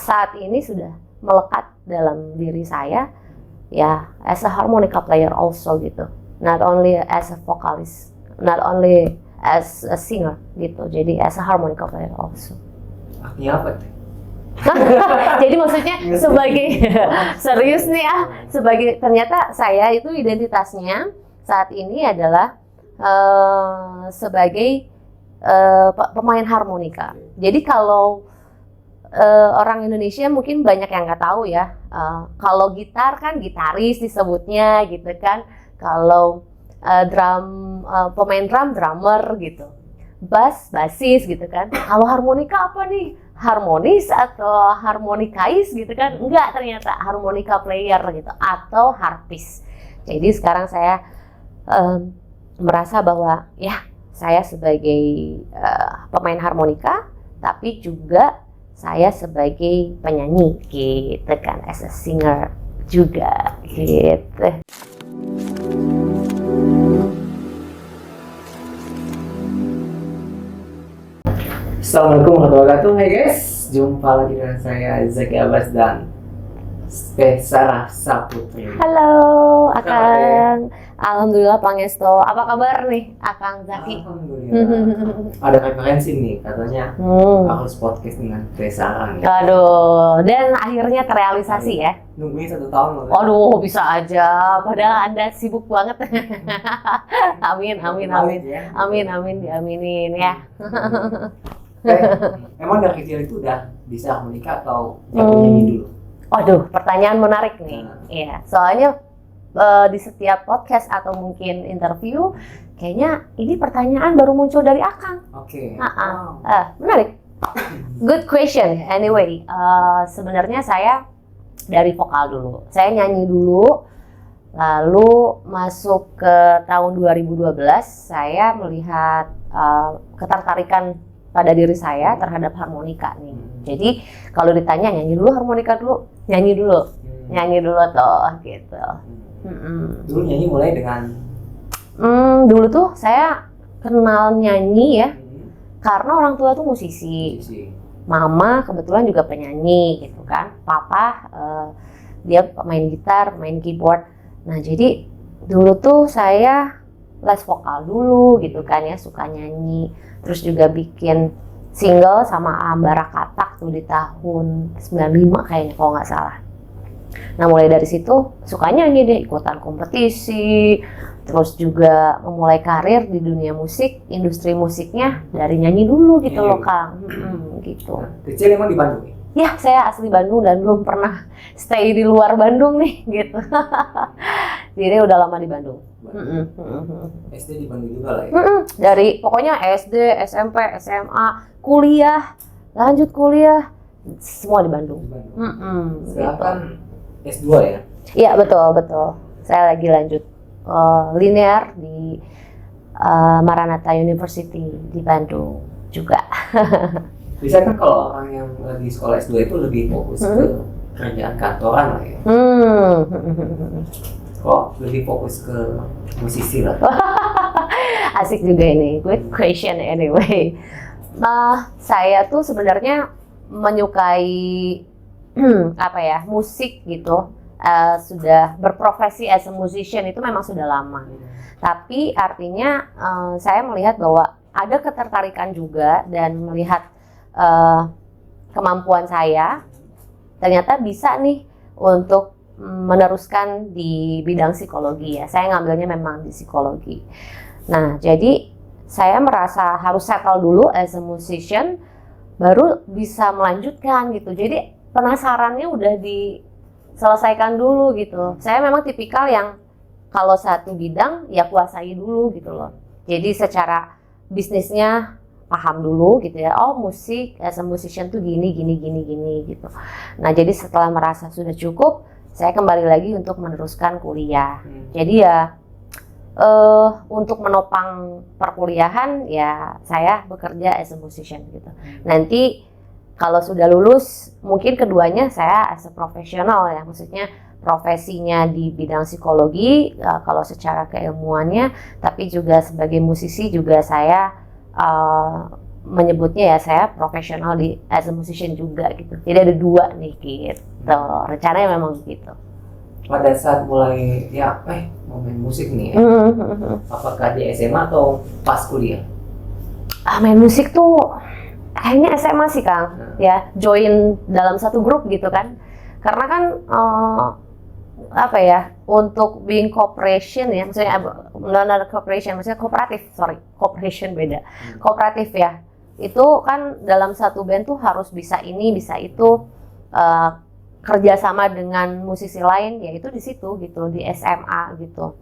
saat ini sudah melekat dalam diri saya ya, as a harmonica player also gitu, not only as a vocalist, not only as a singer gitu, jadi as a harmonica player also. Artinya apa tuh? Jadi maksudnya sebagai serius nih sebagai ternyata saya itu identitasnya saat ini adalah sebagai pemain harmonika. Jadi kalau orang Indonesia mungkin banyak yang nggak tahu ya, kalau gitar kan gitaris disebutnya gitu kan, kalau pemain drum drummer gitu, bass basis gitu kan. Kalau harmonika apa nih? Harmonis atau harmonikais gitu kan? Enggak, ternyata harmonica player gitu atau harpis. Jadi sekarang saya merasa bahwa ya saya sebagai pemain harmonika, tapi juga saya sebagai penyanyi gitu kan, as a singer juga gitu. Assalamualaikum warahmatullahi wabarakatuh. Hai guys, jumpa lagi dengan saya Zaki Abbas dan Sarah Saputri. Halo Akang. Alhamdulillah Pangesto. Apa kabar nih Akang Zaki? Alhamdulillah. Ada referensi nih katanya harus podcast dengan Sarah nih. Aduh, dan akhirnya terrealisasi ya. Nungguin 1 tahun loh. Aduh, bisa aja. Padahal Anda sibuk banget. Amin, diaminin ya. Emang dari kecil itu udah bisa harmonika atau jago nyanyi dulu? Waduh, pertanyaan menarik nih. Iya, soalnya di setiap podcast atau mungkin interview, kayaknya ini pertanyaan baru muncul dari Akang. Oke. Menarik. Good question. Anyway, sebenarnya saya dari vokal dulu. Saya nyanyi dulu, lalu masuk ke tahun 2012, saya melihat ketertarikan pada diri saya terhadap harmonika nih. Jadi kalau ditanya nyanyi dulu harmonika dulu, nyanyi dulu toh gitu. Dulu nyanyi mulai dengan? Dulu tuh saya kenal nyanyi ya, karena orang tua tuh musisi. Mama kebetulan juga penyanyi gitu kan. Papa dia main gitar, main keyboard. Nah jadi dulu tuh saya les vokal dulu gitu kan ya, suka nyanyi. Terus juga bikin single sama Ambara Katak tuh di tahun 95 kayaknya kalau nggak salah. Nah mulai dari situ suka nyanyi deh, ikutan kompetisi. Terus juga memulai karir di dunia musik, industri musiknya dari nyanyi dulu gitu loh Kang. Gitu. Kecil emang di Bandung? Ya, saya asli Bandung dan belum pernah stay di luar Bandung nih gitu. Jadi udah lama di Bandung. SD di Bandung juga lah ya? Dari pokoknya SD, SMP, SMA, kuliah, lanjut kuliah, semua di Bandung. Sekarang kan S2 ya? Iya betul. Saya lagi lanjut linear di Maranatha University di Bandung juga. Bisa kan kalau orang yang lagi sekolah S2 itu lebih fokus ke kerjaan kantoran lah ya? Kok lebih fokus ke musisi lah? Asik juga ini, good question anyway. Saya tuh sebenarnya menyukai musik gitu. Sudah berprofesi as a musician itu memang sudah lama. Tapi artinya saya melihat bahwa ada ketertarikan juga dan melihat kemampuan saya ternyata bisa nih untuk meneruskan di bidang psikologi ya. Saya ngambilnya memang di psikologi. Nah, jadi saya merasa harus settle dulu as a musician baru bisa melanjutkan gitu. Jadi penasarannya udah diselesaikan dulu gitu. Saya memang tipikal yang kalau satu bidang ya kuasai dulu gitu loh. Jadi secara bisnisnya paham dulu gitu ya. Oh, musik as a musician tuh gini gitu. Nah, jadi setelah merasa sudah cukup, saya kembali lagi untuk meneruskan kuliah. Jadi ya untuk menopang perkuliahan ya saya bekerja as a musician gitu. Nanti kalau sudah lulus mungkin keduanya saya as a profesional ya, maksudnya profesinya di bidang psikologi kalau secara keilmuannya, tapi juga sebagai musisi juga saya menyebutnya ya saya profesional di as a musician juga gitu. Jadi ada 2 nih gitu. Rencananya memang begitu. Pada saat mulai ya mau main musik nih ya, apakah di SMA atau pas kuliah? Main musik tuh kayaknya SMA sih Kang, ya join dalam satu grup gitu kan. Karena kan apa ya, untuk being cooperation ya, maksudnya non cooperation, maksudnya cooperation beda, kooperatif ya, itu kan dalam satu band tuh harus bisa ini bisa itu, kerjasama dengan musisi lain, yaitu di situ gitu, di SMA gitu.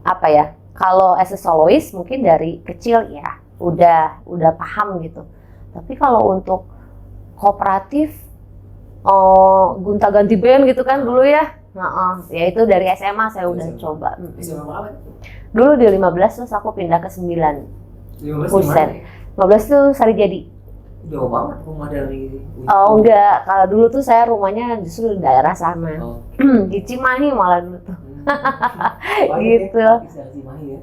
Apa ya, kalau as a soloist mungkin dari kecil ya udah paham gitu, tapi kalau untuk kooperatif, gonta-ganti band gitu kan dulu ya. Ya itu dari SMA saya udah coba. SMA apa? Dulu di 15 terus aku pindah ke 9. 15 Buset. di mana ya? 15 tuh Sarijadi. Jauh banget rumah dari Enggak, kalau dulu tuh saya rumahnya justru di daerah sana. Di Cimahi malah dulu tuh. Gitu.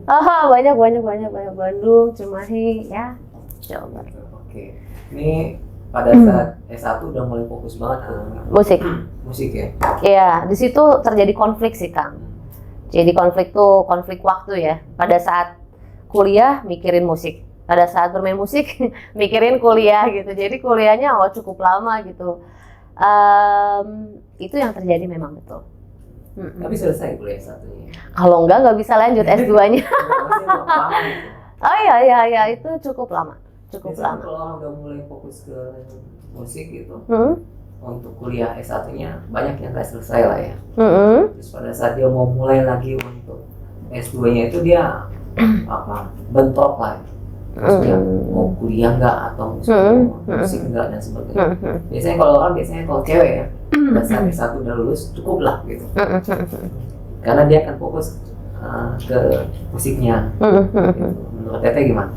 Banyak Bandung, Cimahi ya. Coba. Oke. Ini pada saat S1 udah mulai fokus banget ke musik ya? Iya, di situ terjadi konflik sih Kang. Jadi konflik waktu ya. Pada saat kuliah mikirin musik, pada saat bermain musik mikirin kuliah gitu. Jadi kuliahnya cukup lama gitu. Itu yang terjadi memang betul. Tapi selesai kuliah S1-nya? Kalau nggak bisa lanjut S2-nya. Oh iya, itu cukup lama. Biasanya kalau orang udah mulai fokus ke musik gitu, untuk kuliah S1-nya banyak yang nggak selesai lah ya. Terus pada saat dia mau mulai lagi untuk S2-nya itu dia bentrok lah. Maksudnya mau kuliah nggak atau musik nggak dan sebagainya. Biasanya kalau cewek ya, pada saat S1 udah lulus cukup lah gitu. Karena dia akan fokus ke musiknya. Gitu. Menurut Teteh gimana?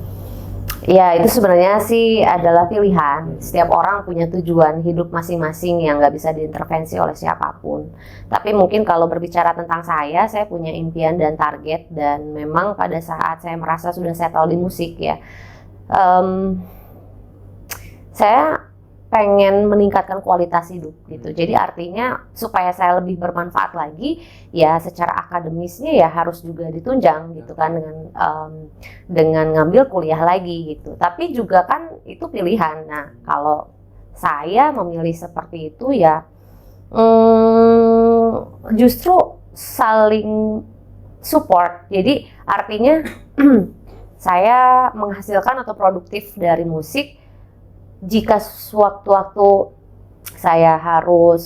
Ya itu sebenarnya sih adalah pilihan. Setiap orang punya tujuan hidup masing-masing yang nggak bisa diintervensi oleh siapapun. Tapi mungkin kalau berbicara tentang saya punya impian dan target, dan memang pada saat saya merasa sudah settle di musik ya, saya pengen meningkatkan kualitas hidup gitu. Jadi artinya supaya saya lebih bermanfaat lagi, ya secara akademisnya ya harus juga ditunjang gitu kan, dengan ngambil kuliah lagi gitu. Tapi juga kan itu pilihan. Nah kalau saya memilih seperti itu ya, justru saling support. Jadi artinya saya menghasilkan atau produktif dari musik. Jika sewaktu-waktu saya harus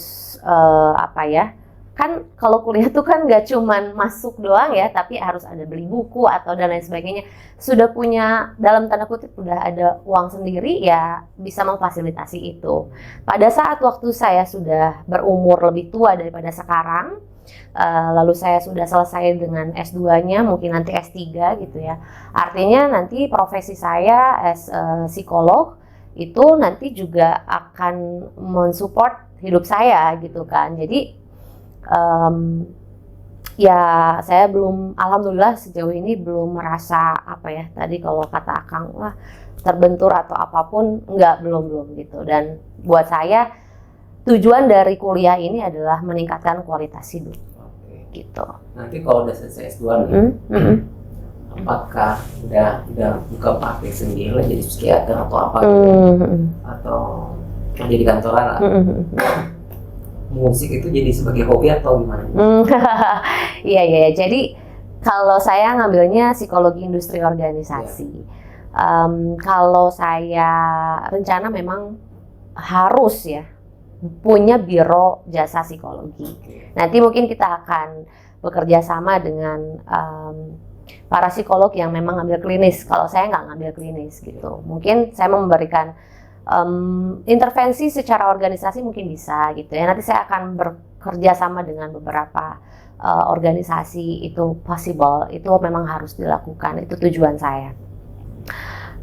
kan kalau kuliah tuh kan nggak cuman masuk doang ya, tapi harus ada beli buku atau dan lain sebagainya. Sudah punya dalam tanda kutip udah ada uang sendiri ya bisa memfasilitasi itu. Pada saat waktu saya sudah berumur lebih tua daripada sekarang, lalu saya sudah selesai dengan S2-nya, mungkin nanti S3 gitu ya. Artinya nanti profesi saya as psikolog itu nanti juga akan mensupport hidup saya gitu kan. Jadi ya saya alhamdulillah sejauh ini belum merasa tadi kalau kata Akang terbentur atau apapun, belum gitu. Dan buat saya tujuan dari kuliah ini adalah meningkatkan kualitas hidup. Gitu. Nanti kalau udah selesai S2 apakah udah buka praktek sendiri jadi psikiater atau apa gitu, atau kerja di kantoran lah? Musik itu jadi sebagai hobi atau gimana? Iya. Jadi kalau saya ngambilnya psikologi industri organisasi. Kalau saya rencana memang harus ya punya biro jasa psikologi. Nanti mungkin kita akan bekerja sama dengan para psikolog yang memang ngambil klinis. Kalau saya nggak ngambil klinis gitu, mungkin saya memberikan intervensi secara organisasi mungkin bisa gitu ya. Nanti saya akan bekerja sama dengan beberapa organisasi, itu possible, itu memang harus dilakukan, itu tujuan saya.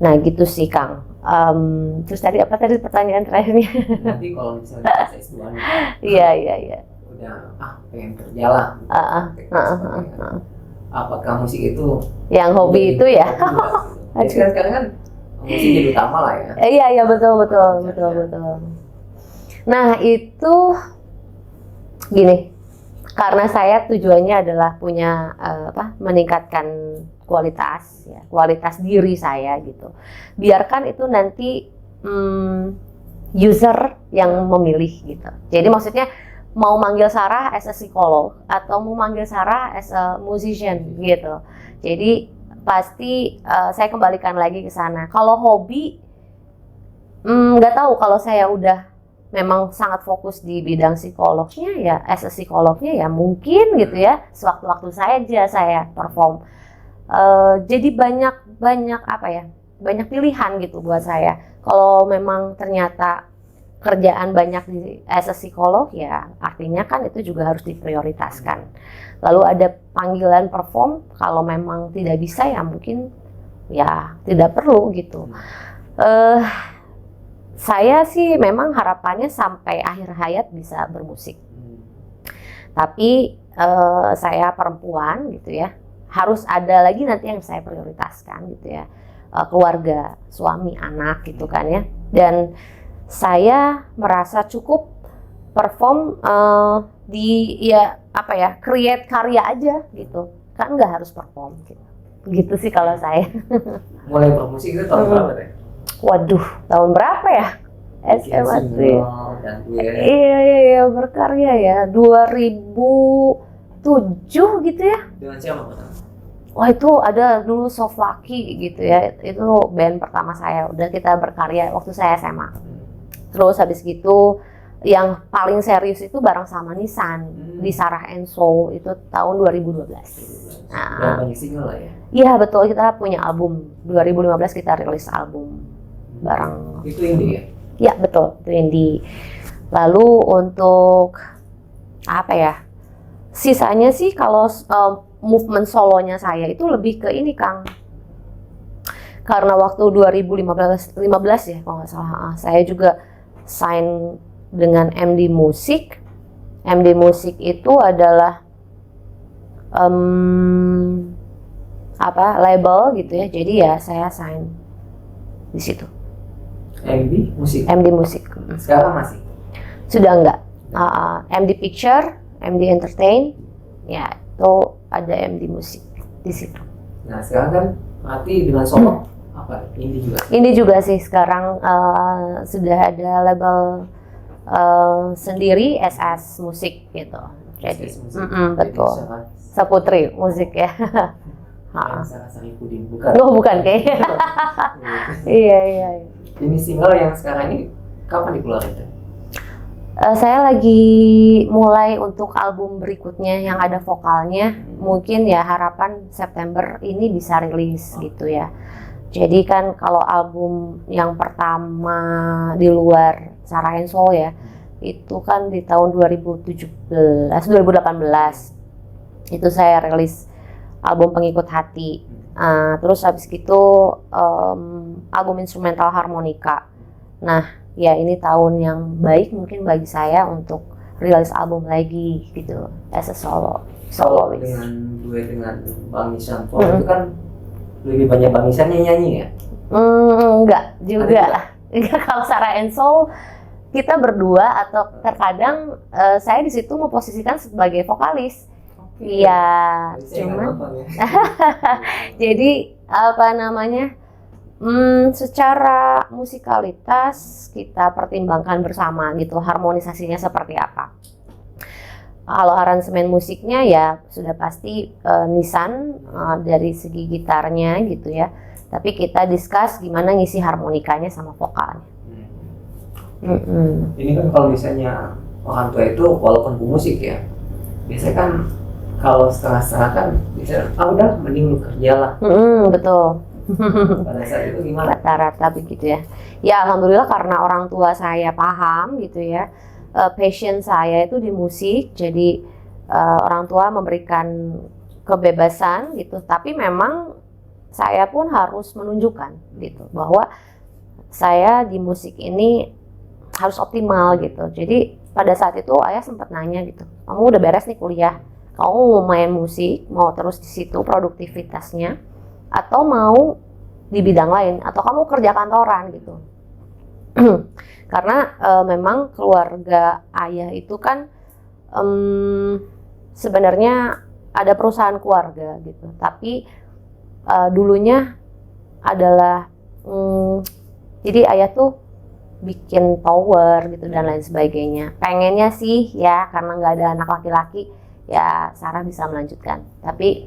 Nah gitu sih Kang. Terus tadi pertanyaan terakhirnya? Nanti kalau misalnya S2 Iya. Udah pengen kerja lah. Apakah musik itu yang hobi itu ya? Jadi kan sekarang kan musik jadi utama lah ya. Iya betul. Nah itu gini, karena saya tujuannya adalah punya meningkatkan kualitas diri saya gitu. Biarkan itu nanti user yang memilih gitu. Jadi maksudnya mau manggil Sarah as a psikolog atau mau manggil Sarah as a musician gitu. Jadi pasti saya kembalikan lagi ke sana. Kalau hobi, nggak tahu kalau saya udah memang sangat fokus di bidang psikolognya ya, as a psikolognya ya mungkin gitu ya. Sewaktu-waktu saya perform. Jadi banyak pilihan gitu buat saya. Kalau memang ternyata kerjaan banyak di as a psikolog ya artinya kan itu juga harus diprioritaskan. Lalu ada panggilan perform, kalau memang tidak bisa ya mungkin ya tidak perlu gitu. Saya sih memang harapannya sampai akhir hayat bisa bermusik. Tapi saya perempuan gitu ya, harus ada lagi nanti yang saya prioritaskan gitu ya. Keluarga, suami, anak gitu kan ya. Dan saya merasa cukup perform create karya aja gitu, kan nggak harus perform gitu sih kalau saya. Mulai bermusik itu tahun berapa deh? Waduh, tahun berapa ya? SMA sih. Iya berkarya ya 2007 gitu ya. Dengan siapa pertama? Wah itu ada dulu Soft Lucky gitu ya, itu band pertama saya. Udah kita berkarya waktu saya SMA. Terus habis gitu yang paling serius itu bareng sama Nissan di Sarah and Soul itu tahun 2012. Nah, banyak single lah ya? Iya betul, kita punya album 2015 kita rilis album bareng. Itu indie ya? Iya betul, itu indie. Lalu untuk apa ya? Sisanya sih kalau movement solonya saya itu lebih ke ini Kang. Karena waktu 2015 ya kalau nggak salah, saya juga sign dengan MD Music. MD Music itu adalah label gitu ya. Jadi ya saya sign di situ. MD Music. MD Music. Sekarang masih? Sudah enggak. MD Picture, MD Entertain, ya itu ada MD Music di situ. Nah sekarang kan berarti dengan solo apa? Indie juga? Indie juga sih sekarang sudah ada label sendiri SS Musik gitu. Jadi betul. Saputri Musik ya. Sarah Sarifudin bukan? Oh bukan kayaknya. Iya. Ini single yang sekarang ini kapan dikeluarin? Saya lagi mulai untuk album berikutnya yang ada vokalnya. Mungkin ya harapan September ini bisa rilis gitu ya. Jadi kan kalau album yang pertama di luar Sarah and Soul ya, itu kan di tahun 2018 itu saya rilis album Pengikut Hati. Terus habis itu album instrumental harmonika. Nah ya ini tahun yang baik mungkin bagi saya untuk rilis album lagi gitu as a soloist. Dengan duet dengan Bang Nisan itu kan lebih banyak Bang Nisan nyanyi ya? Enggak juga. Kalau Sarah and Soul kita berdua atau terkadang saya di situ memposisikan sebagai vokalis. Iya, cuman jadi apa namanya? Secara musikalitas kita pertimbangkan bersama gitu, harmonisasinya seperti apa. Kalau aransemen musiknya ya sudah pasti Nissan dari segi gitarnya gitu ya. Tapi kita discuss gimana ngisi harmonikanya sama vokalnya. Ini kan kalau misalnya orang tua itu walaupun pemusik ya, biasanya kan kalau setengah-setengah kan bisa udah mending lu kerja lah. Betul. Pada saat itu gimana? Rata-rata begitu ya. Ya alhamdulillah karena orang tua saya paham gitu ya. Passion saya itu di musik, jadi orang tua memberikan kebebasan gitu. Tapi memang saya pun harus menunjukkan gitu bahwa saya di musik ini harus optimal gitu. Jadi pada saat itu ayah sempat nanya gitu, kamu udah beres nih kuliah, kamu mau main musik, mau terus di situ produktivitasnya, atau mau di bidang lain atau kamu kerja kantoran gitu. Karena memang keluarga ayah itu kan sebenarnya ada perusahaan keluarga gitu, tapi dulunya adalah jadi ayah tuh bikin tower gitu dan lain sebagainya. Pengennya sih ya karena nggak ada anak laki-laki ya Sarah bisa melanjutkan. Tapi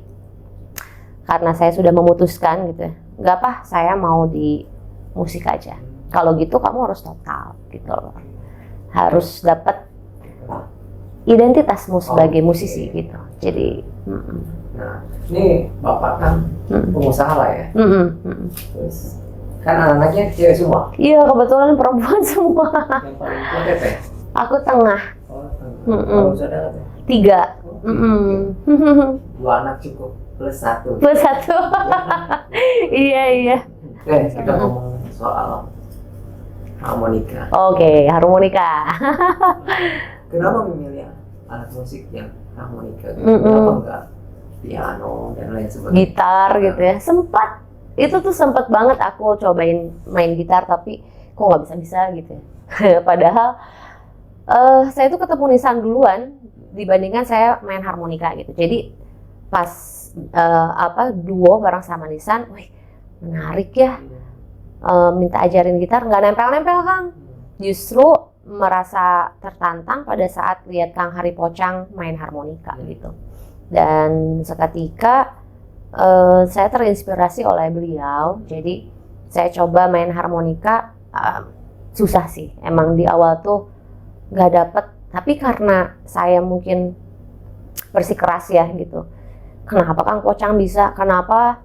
karena saya sudah memutuskan gitu ya, nggak apa saya mau di musik aja. Kalau gitu kamu harus total gitu loh. Harus dapat identitasmu sebagai musisi gitu. Jadi nah ini bapak kan pengusaha lah ya. Terus kan anak-anaknya cewek semua. Iya, kebetulan perempuan semua. Yang paling tua Tete? Aku tengah. Oh, kalau saudara Tete? 3. 2 anak cukup plus 1. Plus 1. Iya. Kita ngomong soal harmonika. Oke, harmonika. Kenapa memilih alat musik yang harmonika? Kenapa enggak piano dan lain sebagainya? Gitar gitu ya. Sempat banget aku cobain main gitar tapi kok nggak bisa gitu ya. Padahal saya tuh ketemu Nisan duluan dibandingkan saya main harmonika gitu. Jadi pas duo bareng sama Nisan, wih menarik ya. Minta ajarin gitar nggak nempel-nempel Kang. Justru merasa tertantang pada saat lihat Kang Hari Pocang main harmonika gitu. Dan seketika saya terinspirasi oleh beliau, jadi saya coba main harmonika. Susah sih, emang di awal tuh nggak dapet, tapi karena saya mungkin bersikeras ya gitu. Kenapa Kang Pocang bisa? Kenapa?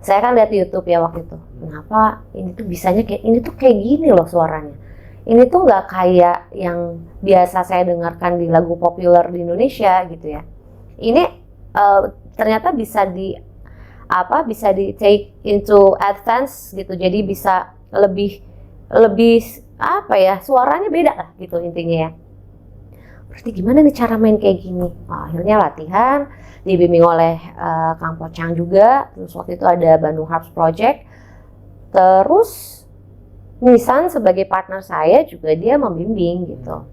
Saya kan lihat di YouTube ya waktu itu. Kenapa ini tuh bisanya kayak ini tuh kayak gini loh suaranya. Ini tuh nggak kayak yang biasa saya dengarkan di lagu populer di Indonesia gitu ya. Ini ternyata bisa di take into advance gitu, jadi bisa lebih suaranya beda lah gitu intinya ya. Berarti gimana nih cara main kayak gini? Akhirnya latihan, dibimbing oleh Kang Pocang juga. Terus waktu itu ada Bandung Harps Project. Terus Nisan sebagai partner saya juga dia membimbing gitu.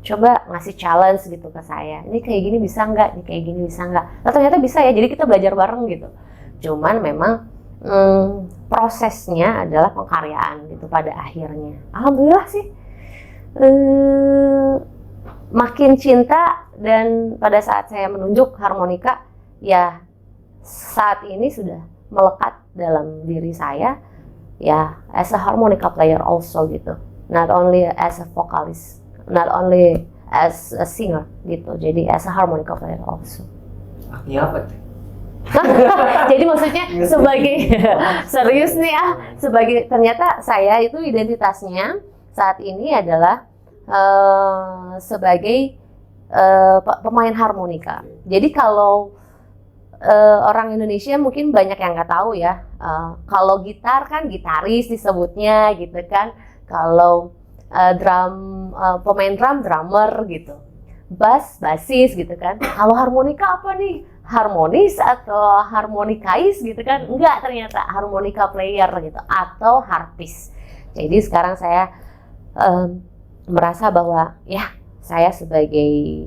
Coba ngasih challenge gitu ke saya. Ini kayak gini bisa nggak? Ini kayak gini bisa nggak? Nah, ternyata bisa ya. Jadi kita belajar bareng gitu. Cuman memang prosesnya adalah pengkaryaan gitu pada akhirnya. Alhamdulillah sih makin cinta, dan pada saat saya menunjuk harmonika ya saat ini sudah melekat dalam diri saya ya as a harmonica player also gitu. Not only as a vocalist, not only as a singer gitu. Jadi as a harmonica player also. Artinya apa tuh? Jadi maksudnya sebagai serius nih sebagai ternyata saya itu identitasnya saat ini adalah sebagai pemain harmonika. Jadi kalau orang Indonesia mungkin banyak yang nggak tahu ya. Kalau gitar kan gitaris disebutnya gitu kan. Kalau pemain drum drummer gitu. Bass basis gitu kan. Kalau harmonika apa nih? Harmonis atau harmonikais gitu kan? Enggak, ternyata harmonika player gitu atau harpis. Jadi sekarang saya merasa bahwa ya saya sebagai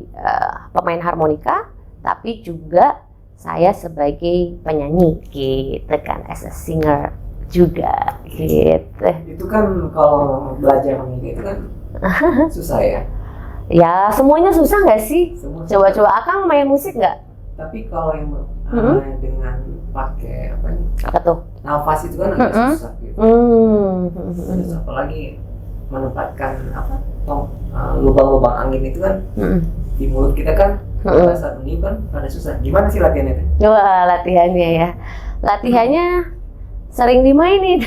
pemain harmonika, tapi juga saya sebagai penyanyi gitu kan, as a singer juga gitu. Itu kan kalau belajar ini itu kan susah ya? Ya semuanya susah nggak sih? Coba-coba Akang main musik nggak? Tapi kalau yang dengan pakai apa tuh? Nafas itu kan agak susah gitu. Terus apalagi menempatkan lubang-lubang angin itu kan di mulut kita kan pada saat meniup kan ada susah. Gimana sih latihannya itu? Wah, latihannya ya. Latihannya sering dimainin.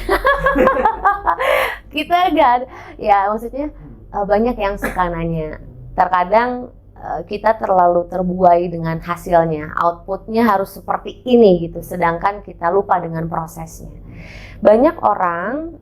Kita enggak ya maksudnya banyak yang suka nanya. Terkadang kita terlalu terbuai dengan hasilnya, outputnya harus seperti ini gitu, sedangkan kita lupa dengan prosesnya. Banyak orang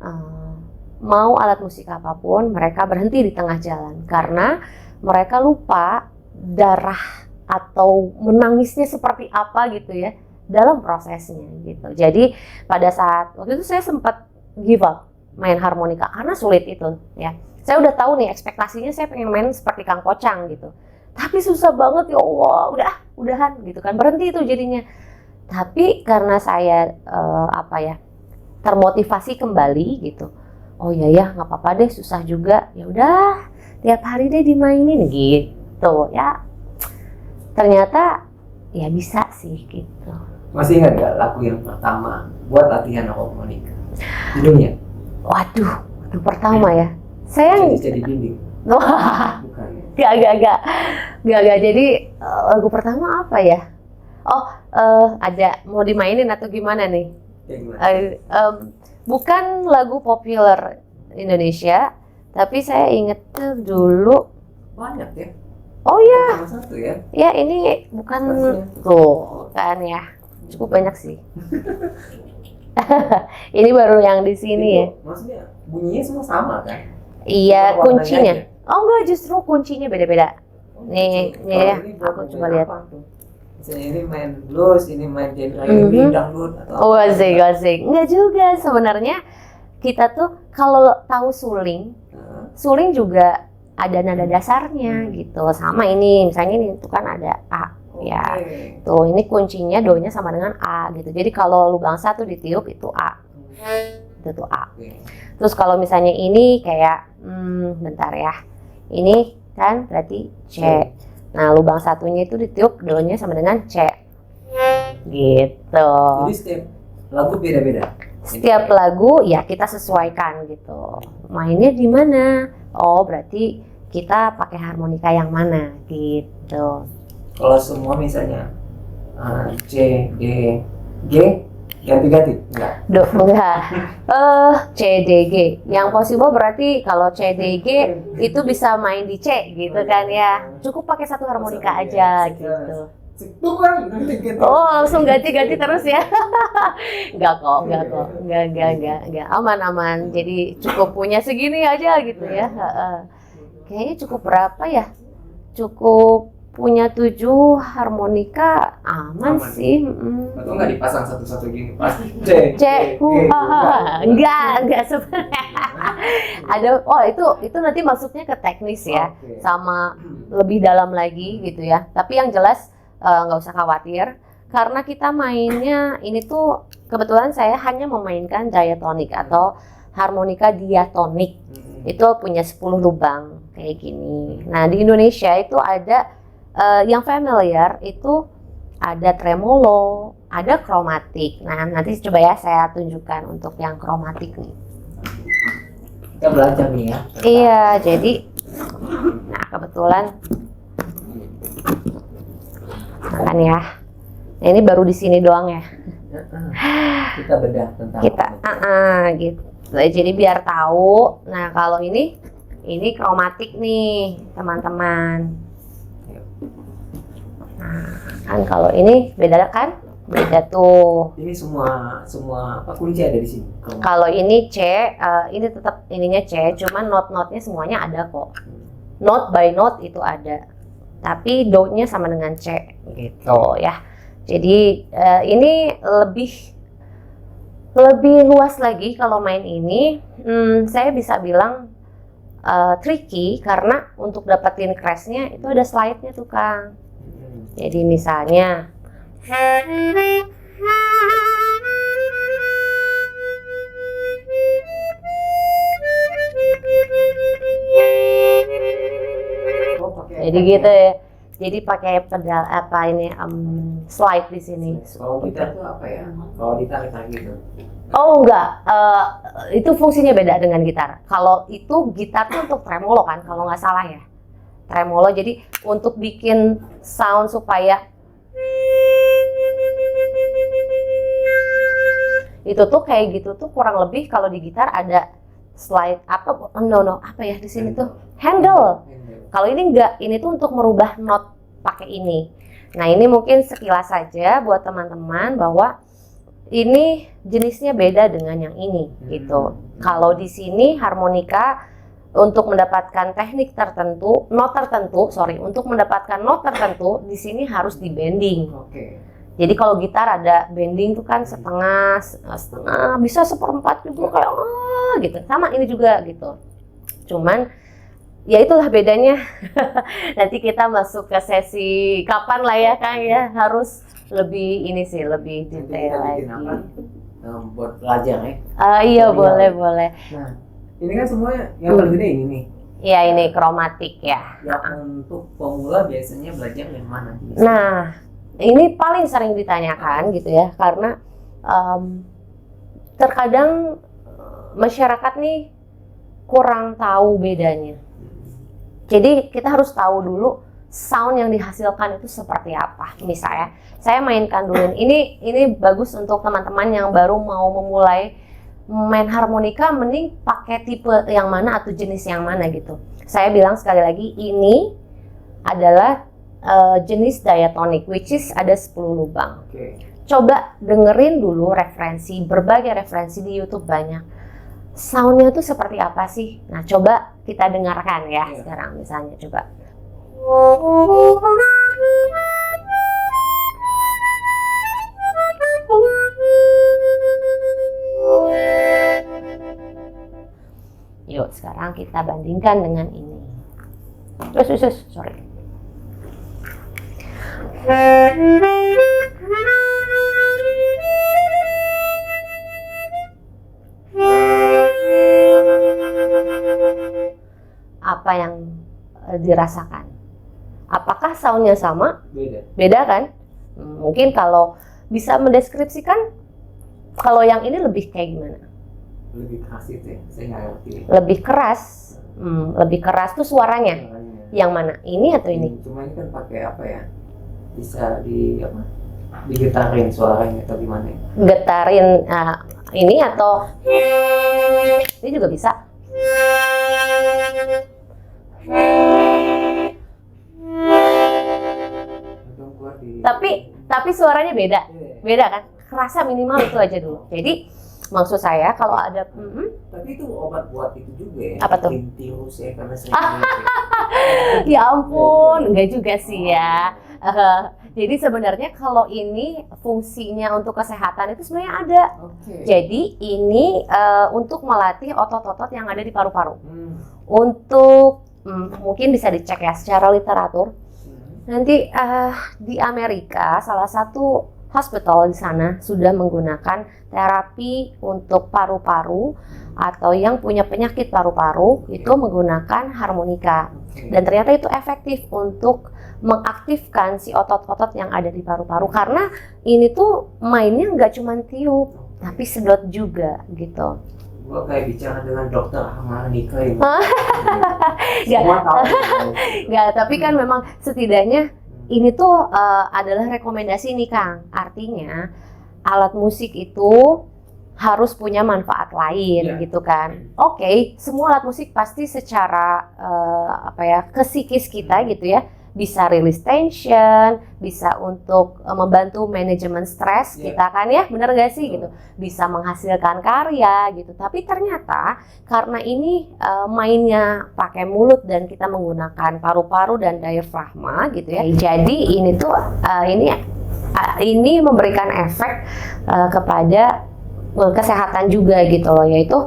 mau alat musik apapun, mereka berhenti di tengah jalan karena mereka lupa darah atau menangisnya seperti apa gitu ya. dalam prosesnya gitu. Jadi pada saat waktu itu saya sempat give up main harmonika karena sulit itu ya. Saya udah tahu nih ekspektasinya saya pengen main seperti Kang Pocang gitu. Tapi susah banget ya Allah, udahan gitu kan, berhenti itu jadinya. Tapi karena saya termotivasi kembali gitu. Oh iya ya, nggak apa-apa deh, susah juga. Ya udah, tiap hari deh dimainin gitu ya. Ternyata ya bisa sih gitu. Masih ingat nggak lagu yang pertama buat latihan harmonika? Judulnya? Waduh, itu pertama ya. Saya jadi dinding. Wah, Bukan. Gak. Jadi lagu pertama apa ya? Oh, ada mau dimainin atau gimana nih? Bukan lagu populer Indonesia, tapi saya inget dulu. Banyak ya? Oh ya. Sama satu ya? Ya ini bukan tuh kan ya, cukup banyak sih. Ini baru yang di sini ya. Maksudnya bunyinya semua sama kan? Iya, Warnanya kuncinya. aja. Oh enggak, justru kuncinya beda-beda. Nih ya, aku coba lihat. Misalnya ini main blues, ini main genre ini dangdut atau Oh asik. Enggak juga sebenarnya. Kita tuh kalau tahu suling, suling juga ada nada dasarnya gitu. Sama ini, misalnya ini tuh kan ada A. Ya, tuh ini kuncinya do-nya sama dengan A gitu. Jadi kalau lubang satu ditiup itu A. Itu tuh A. Terus kalau misalnya ini kayak bentar ya. Ini kan berarti C. Nah, lubang satunya itu ditiup do-nya sama dengan C. Gitu. Jadi setiap lagu beda-beda. Setiap lagu ya kita sesuaikan gitu. Mainnya di mana? Oh, berarti kita pakai harmonika yang mana gitu. Kalau semua misalnya C, D, G ganti-ganti? Enggak. Enggak. C, D, G. Yang possible berarti kalau C, D, G itu bisa main di C gitu kan ya. Cukup pakai satu harmonika aja gitu. Oh, langsung ganti-ganti terus ya. Enggak. Aman. Jadi cukup punya segini aja gitu ya. Kayaknya cukup berapa ya? Cukup punya 7 harmonika aman sih. Atau nggak dipasang satu-satu gini pas C, enggak sebenarnya. Ada, itu nanti masuknya ke teknis ya, sama lebih dalam lagi gitu ya. Tapi yang jelas nggak usah khawatir karena kita mainnya ini tuh kebetulan saya hanya memainkan diatonik atau harmonika diatonik. Itu punya 10 lubang kayak gini. Nah di Indonesia itu ada yang familiar itu ada tremolo, ada kromatik. Nah, nanti coba ya saya tunjukkan untuk yang kromatik nih. Kita belajar nih ya. Iya, jadi nah kebetulan nah kan ya. Nah, ini baru di sini doang ya. Kita bedah tentang gitu. Jadi biar tahu. Nah, kalau ini kromatik nih, teman-teman. Nah, kan kalau ini beda kan? Beda tuh. Ini semua apa kunci ada di sini. Kalau ini C, ini tetap ininya C, cuman not-notnya semuanya ada kok. Note by note itu ada. Tapi do-nya sama dengan C gitu ya. Jadi ini lebih luas lagi kalau main ini. Saya bisa bilang tricky karena untuk dapetin crash-nya itu ada slide-nya tuh Kang. Jadi misalnya jadi gitu ya. Jadi pakai pedal slide di sini. Kalau gitar itu apa ya? Kalau ditarik gitu. Oh enggak, itu fungsinya beda dengan gitar. Kalau itu gitar tuh untuk tremolo kan, kalau nggak salah ya. Tremolo, jadi untuk bikin sound supaya itu tuh kayak gitu tuh kurang lebih kalau di gitar ada slide apa ya di sini tuh handle. Kalau ini enggak, ini tuh untuk merubah not pakai ini. Nah ini mungkin sekilas saja buat teman-teman bahwa ini jenisnya beda dengan yang ini gitu. Kalau di sini harmonika untuk mendapatkan teknik tertentu, untuk mendapatkan not tertentu di sini harus di bending. Jadi kalau gitar ada bending tuh kan setengah, bisa seperempat juga kayak gitu. Sama ini juga gitu. Cuman ya itulah bedanya. Nanti kita masuk ke sesi kapan lah ya Kang ya, harus lebih ini sih, lebih detail lagi. Buat pelajar ya. Iya boleh. Nah, ini kan semuanya yang paling gede ini nih. Iya ini kromatik ya. Yang untuk pemula biasanya belajar dari mana? Nah, ini paling sering ditanyakan gitu ya, karena terkadang masyarakat nih kurang tahu bedanya. Jadi kita harus tahu dulu sound yang dihasilkan itu seperti apa. Misalnya, saya mainkan dulu ini bagus untuk teman-teman yang baru mau memulai main harmonika, mending pakai tipe yang mana atau jenis yang mana gitu. Saya bilang sekali lagi, ini adalah jenis diatonic, which is ada 10 lubang. Coba dengerin dulu berbagai referensi di YouTube banyak. Soundnya tuh seperti apa sih? Nah, coba kita dengarkan ya sekarang misalnya coba. Yuk, sekarang kita bandingkan dengan ini. Sorry. Apa yang dirasakan? Apakah soundnya sama? Beda kan? Mungkin kalau bisa mendeskripsikan, kalau yang ini lebih kayak gimana? Lebih keras itu ya, saya nggak ngerti. Lebih keras tuh suaranya. Yang mana? Ini atau ini? Cuma ini kan pakai apa ya? Bisa digetarin suaranya atau gimana ya? Getarin ini atau ini juga bisa. Tapi suaranya beda kan? Kerasa minimal itu aja dulu. Jadi maksud saya kalau ada tapi itu obat buat itu juga ya. Apa tuh? Tirus ya, karena sering ya ampun, enggak juga sih ya. Jadi sebenarnya kalau ini fungsinya untuk kesehatan itu sebenarnya ada. Jadi ini untuk melatih otot-otot yang ada di paru-paru. Untuk mungkin bisa dicek ya secara literatur. Nanti di Amerika salah satu hospital di sana sudah menggunakan terapi untuk paru-paru atau yang punya penyakit paru-paru itu menggunakan harmonika. Dan ternyata itu efektif untuk mengaktifkan si otot-otot yang ada di paru-paru, karena ini tuh mainnya nggak cuma tiup tapi sedot juga gitu. Gua kayak bicara dengan dokter harmonika ini. Nggak, tapi kan memang setidaknya ini tuh adalah rekomendasi nih Kang. Artinya alat musik itu harus punya manfaat lain gitu kan. Oke, semua alat musik pasti secara ke psikis kita gitu ya, bisa release tension, bisa untuk membantu manajemen stres kita kan ya, bener gak sih gitu, bisa menghasilkan karya gitu. Tapi ternyata karena ini mainnya pakai mulut dan kita menggunakan paru-paru dan diafragma gitu ya, jadi ini tuh ini memberikan efek kepada kesehatan juga gitu loh, yaitu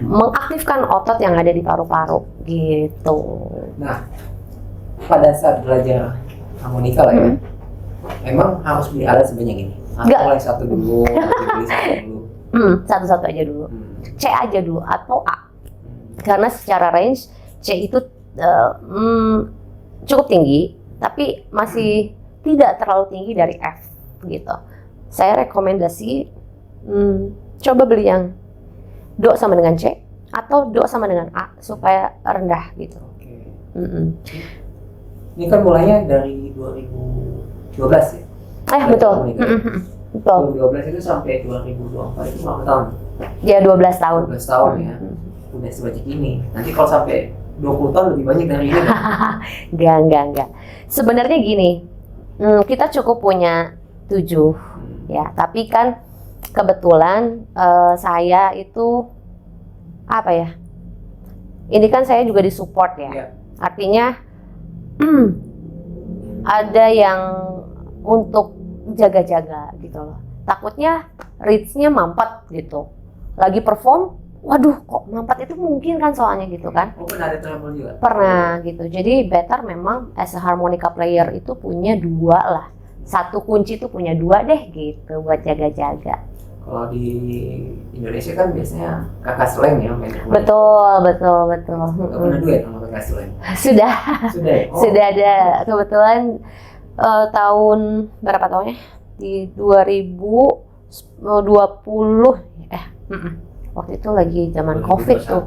mengaktifkan otot yang ada di paru-paru gitu. Nah, pada saat belajar harmonika lah ya, emang harus beli alat sebanyak ini? Mulai satu dulu, beli satu dulu? Satu-satu aja dulu. C aja dulu atau A. Karena secara range C itu cukup tinggi, tapi masih tidak terlalu tinggi dari F gitu. Saya rekomendasi coba beli yang Do sama dengan C atau Do sama dengan A supaya rendah gitu. Ini kan mulainya dari 2012 ya? Betul. Betul. 2012 itu sampai 2024 itu berapa tahun? Ya 12 tahun. 12 tahun ya. Udah sebanyak ini. Nanti kalau sampai 20 tahun lebih banyak dari ini. Enggak. Sebenarnya gini, kita cukup punya 7 ya, tapi kan kebetulan saya itu ini kan saya juga disupport ya. Artinya ada yang untuk jaga-jaga gitu loh. Takutnya reach-nya mampet gitu. Lagi perform, waduh kok mampet, itu mungkin kan soalnya gitu kan. Pernah ada trouble juga? Pernah gitu. Jadi better memang as a harmonica player itu punya 2 lah. Satu kunci tuh punya 2 deh gitu buat jaga-jaga. Kalau di Indonesia kan biasanya kakak slang ya main. Betul. Gak pernah duet sama kakak slang? Sudah. Sudah ya? Sudah ada kebetulan tahun berapa tahunnya? Di 2020 waktu itu lagi zaman 2021. COVID tuh.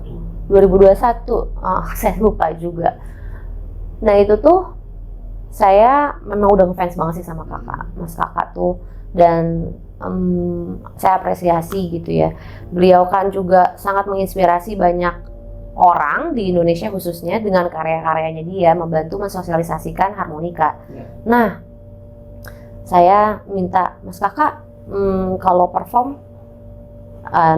2021. Saya lupa juga. Nah, itu tuh saya memang udah ngefans banget sih sama Mas Kakak tuh, dan saya apresiasi gitu ya. Beliau kan juga sangat menginspirasi banyak orang di Indonesia khususnya dengan karya-karyanya dia, membantu mensosialisasikan harmonika. Nah, saya minta Mas Kakak kalau perform,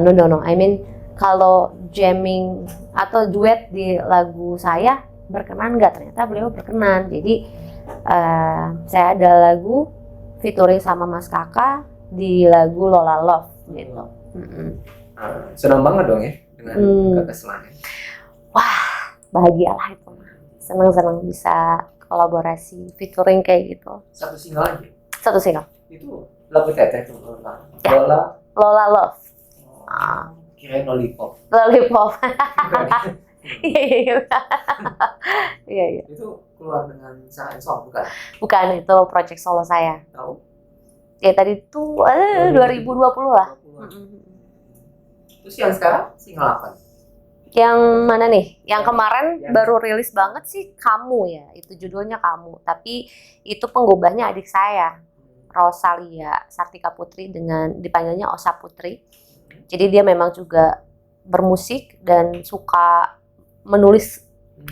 no, I mean kalau jamming atau duet di lagu saya berkenan nggak? Ternyata beliau berkenan. Jadi saya ada lagu featuring sama Mas Kakak di lagu Lola Love gitu. Senang banget dong ya dengan kakak slang. Wah, bahagialah itu. Senang-senang bisa kolaborasi featuring kayak gitu. Satu single aja? Satu single. Itu lagu Teteh tuh, Ya. Lola Love. Kirain Lollipop. Lollipop. Iya. Itu keluar dengan Sarah Song bukan? Bukan, itu project solo saya. Tahu? Ya tadi tuh 2020 lah. Terus yang sekarang single apa? Yang mana nih? Yang kemarin yang baru rilis banget sih Kamu ya. Itu judulnya Kamu. Tapi itu penggubahnya adik saya, Rosalia Sartika Putri, dengan dipanggilnya Osa Putri. Jadi dia memang juga bermusik dan suka menulis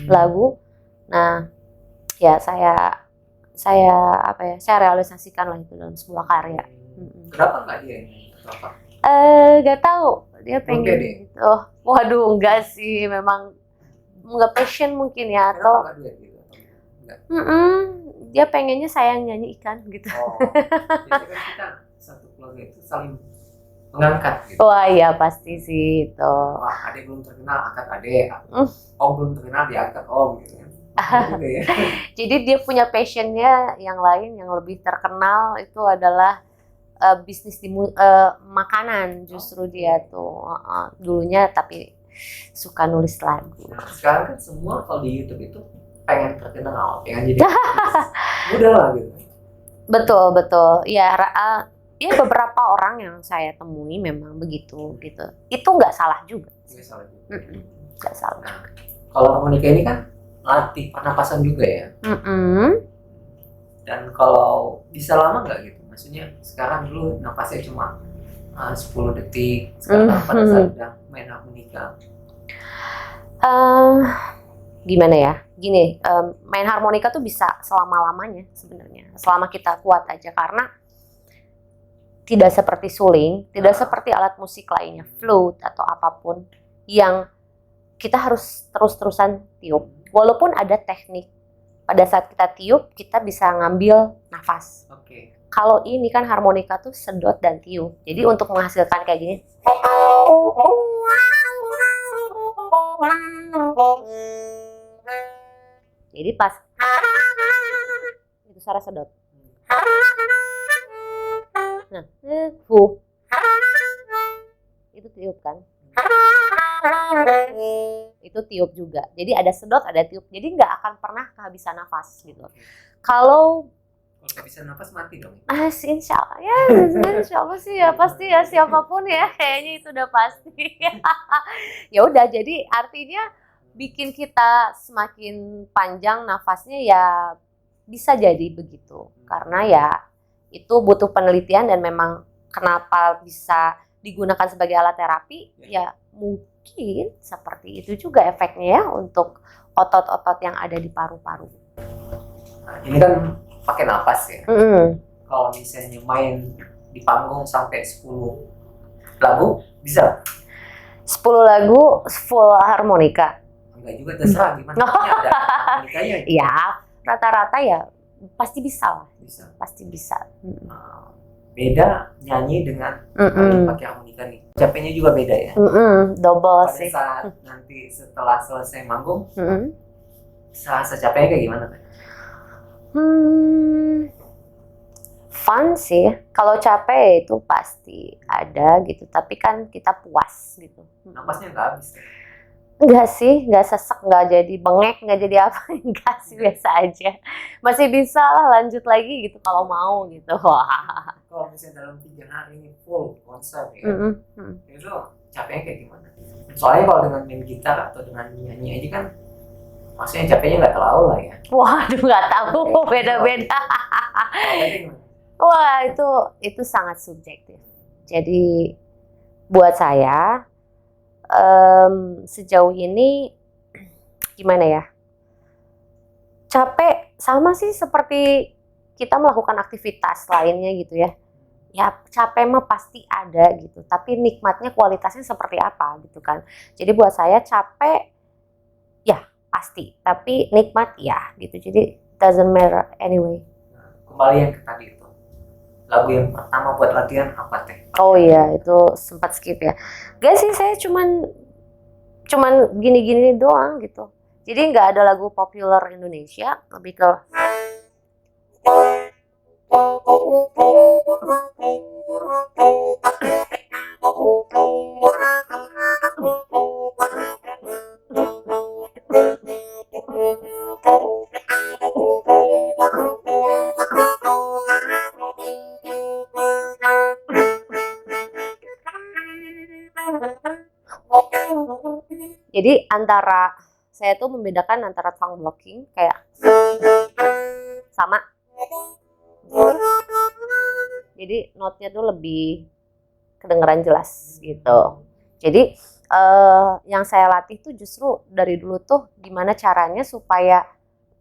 lagu. Nah, ya saya realisasikan lah itu dalam sebuah karya. Kenapa nggak dia ini? Gak tahu, dia pengen gitu. Waduh, enggak sih, memang nggak passion mungkin ya, atau nggak duet gitu? dia pengennya saya yang nyanyikan gitu. Biasanya kan kita satu keluarga itu saling mengangkat gitu. Wah iya pasti sih itu. Wah, adek belum terkenal, angkat adek. Om belum terkenal, diangkat om gitu ya. Ya. Jadi dia punya passionnya yang lain, yang lebih terkenal itu adalah bisnis di makanan justru. Dia tuh dulunya tapi suka nulis lagu. Nah, sekarang kan semua kalau di YouTube itu pengen terkenal, pengen jadi mudah lah gitu. Betul ya. Ya beberapa orang yang saya temui memang begitu gitu. Itu nggak salah juga. Nggak salah. Nah, kalau harmonika ini kan latih pernapasan juga ya. Dan kalau bisa lama nggak gitu? Maksudnya sekarang dulu napasnya cuma 10 detik. Sekarang pada saat udah main harmonika. Gimana ya? Gini, main harmonika tuh bisa selama-lamanya sebenarnya. Selama kita kuat aja, karena tidak seperti suling, tidak seperti alat musik lainnya, flute atau apapun yang kita harus terus-terusan tiup. Walaupun ada teknik, pada saat kita tiup kita bisa ngambil nafas. Kalau ini kan harmonika tuh sedot dan tiup. Jadi untuk menghasilkan kayak gini, jadi pas itu suara sedot. Nah, itu tiup kan? Itu tiup juga. Jadi ada sedot, ada tiup. Jadi nggak akan pernah kehabisan nafas gitu. Kalau kehabisan nafas mati dong. Insya Allah sih ya pasti ya, siapapun ya kayaknya itu udah pasti. Ya udah, jadi artinya bikin kita semakin panjang nafasnya ya, bisa jadi begitu. Karena ya itu butuh penelitian, dan memang kenapa bisa digunakan sebagai alat terapi ya mungkin seperti itu juga efeknya ya untuk otot-otot yang ada di paru-paru. Nah, ini kan pakai napas ya. Kalau misalnya main di panggung sampai 10 lagu bisa? 10 lagu full harmonika? Enggak juga, terserah gimana. Ada harmonikanya. Ya rata-rata ya pasti bisa lah. Bisa. Pasti bisa. Beda nyanyi dengan pakai harmonika nih. Capeknya juga beda ya. Double Pada sih. saat nanti setelah selesai manggung, rasa capeknya kayak gimana kan? Fun sih. Kalau capek itu pasti ada gitu. Tapi kan kita puas gitu. Napasnya nggak habis kan? Enggak sih, nggak sesek, nggak jadi bengek, nggak jadi apa, enggak sih, biasa aja. Masih bisa lah lanjut lagi gitu kalau mau gitu. Wah. Kalau misalnya dalam 3 hari ini full konser ya, itu capeknya kayak gimana? Soalnya kalau dengan main gitar atau dengan nyanyi aja kan, maksudnya capeknya nggak terlalu lah ya. Waduh, nggak tahu, beda-beda. Wah, itu sangat subjektif. Jadi buat saya sejauh ini gimana ya? Capek sama sih seperti kita melakukan aktivitas lainnya gitu ya. Ya capek mah pasti ada gitu. Tapi nikmatnya kualitasnya seperti apa gitu kan. Jadi buat saya capek ya pasti. Tapi nikmat ya gitu. Jadi doesn't matter anyway. Nah, kembali yang ke tadi itu. Lagu yang pertama buat latihan apa teh? Oh iya, itu sempat skip ya. Gak sih, saya cuman gini-gini doang gitu. Jadi nggak ada lagu populer Indonesia, lebih ke jadi antara saya tuh membedakan antara tongue blocking kayak sama. Jadi notnya tuh lebih kedengeran jelas gitu. Jadi yang saya latih tuh justru dari dulu tuh gimana caranya supaya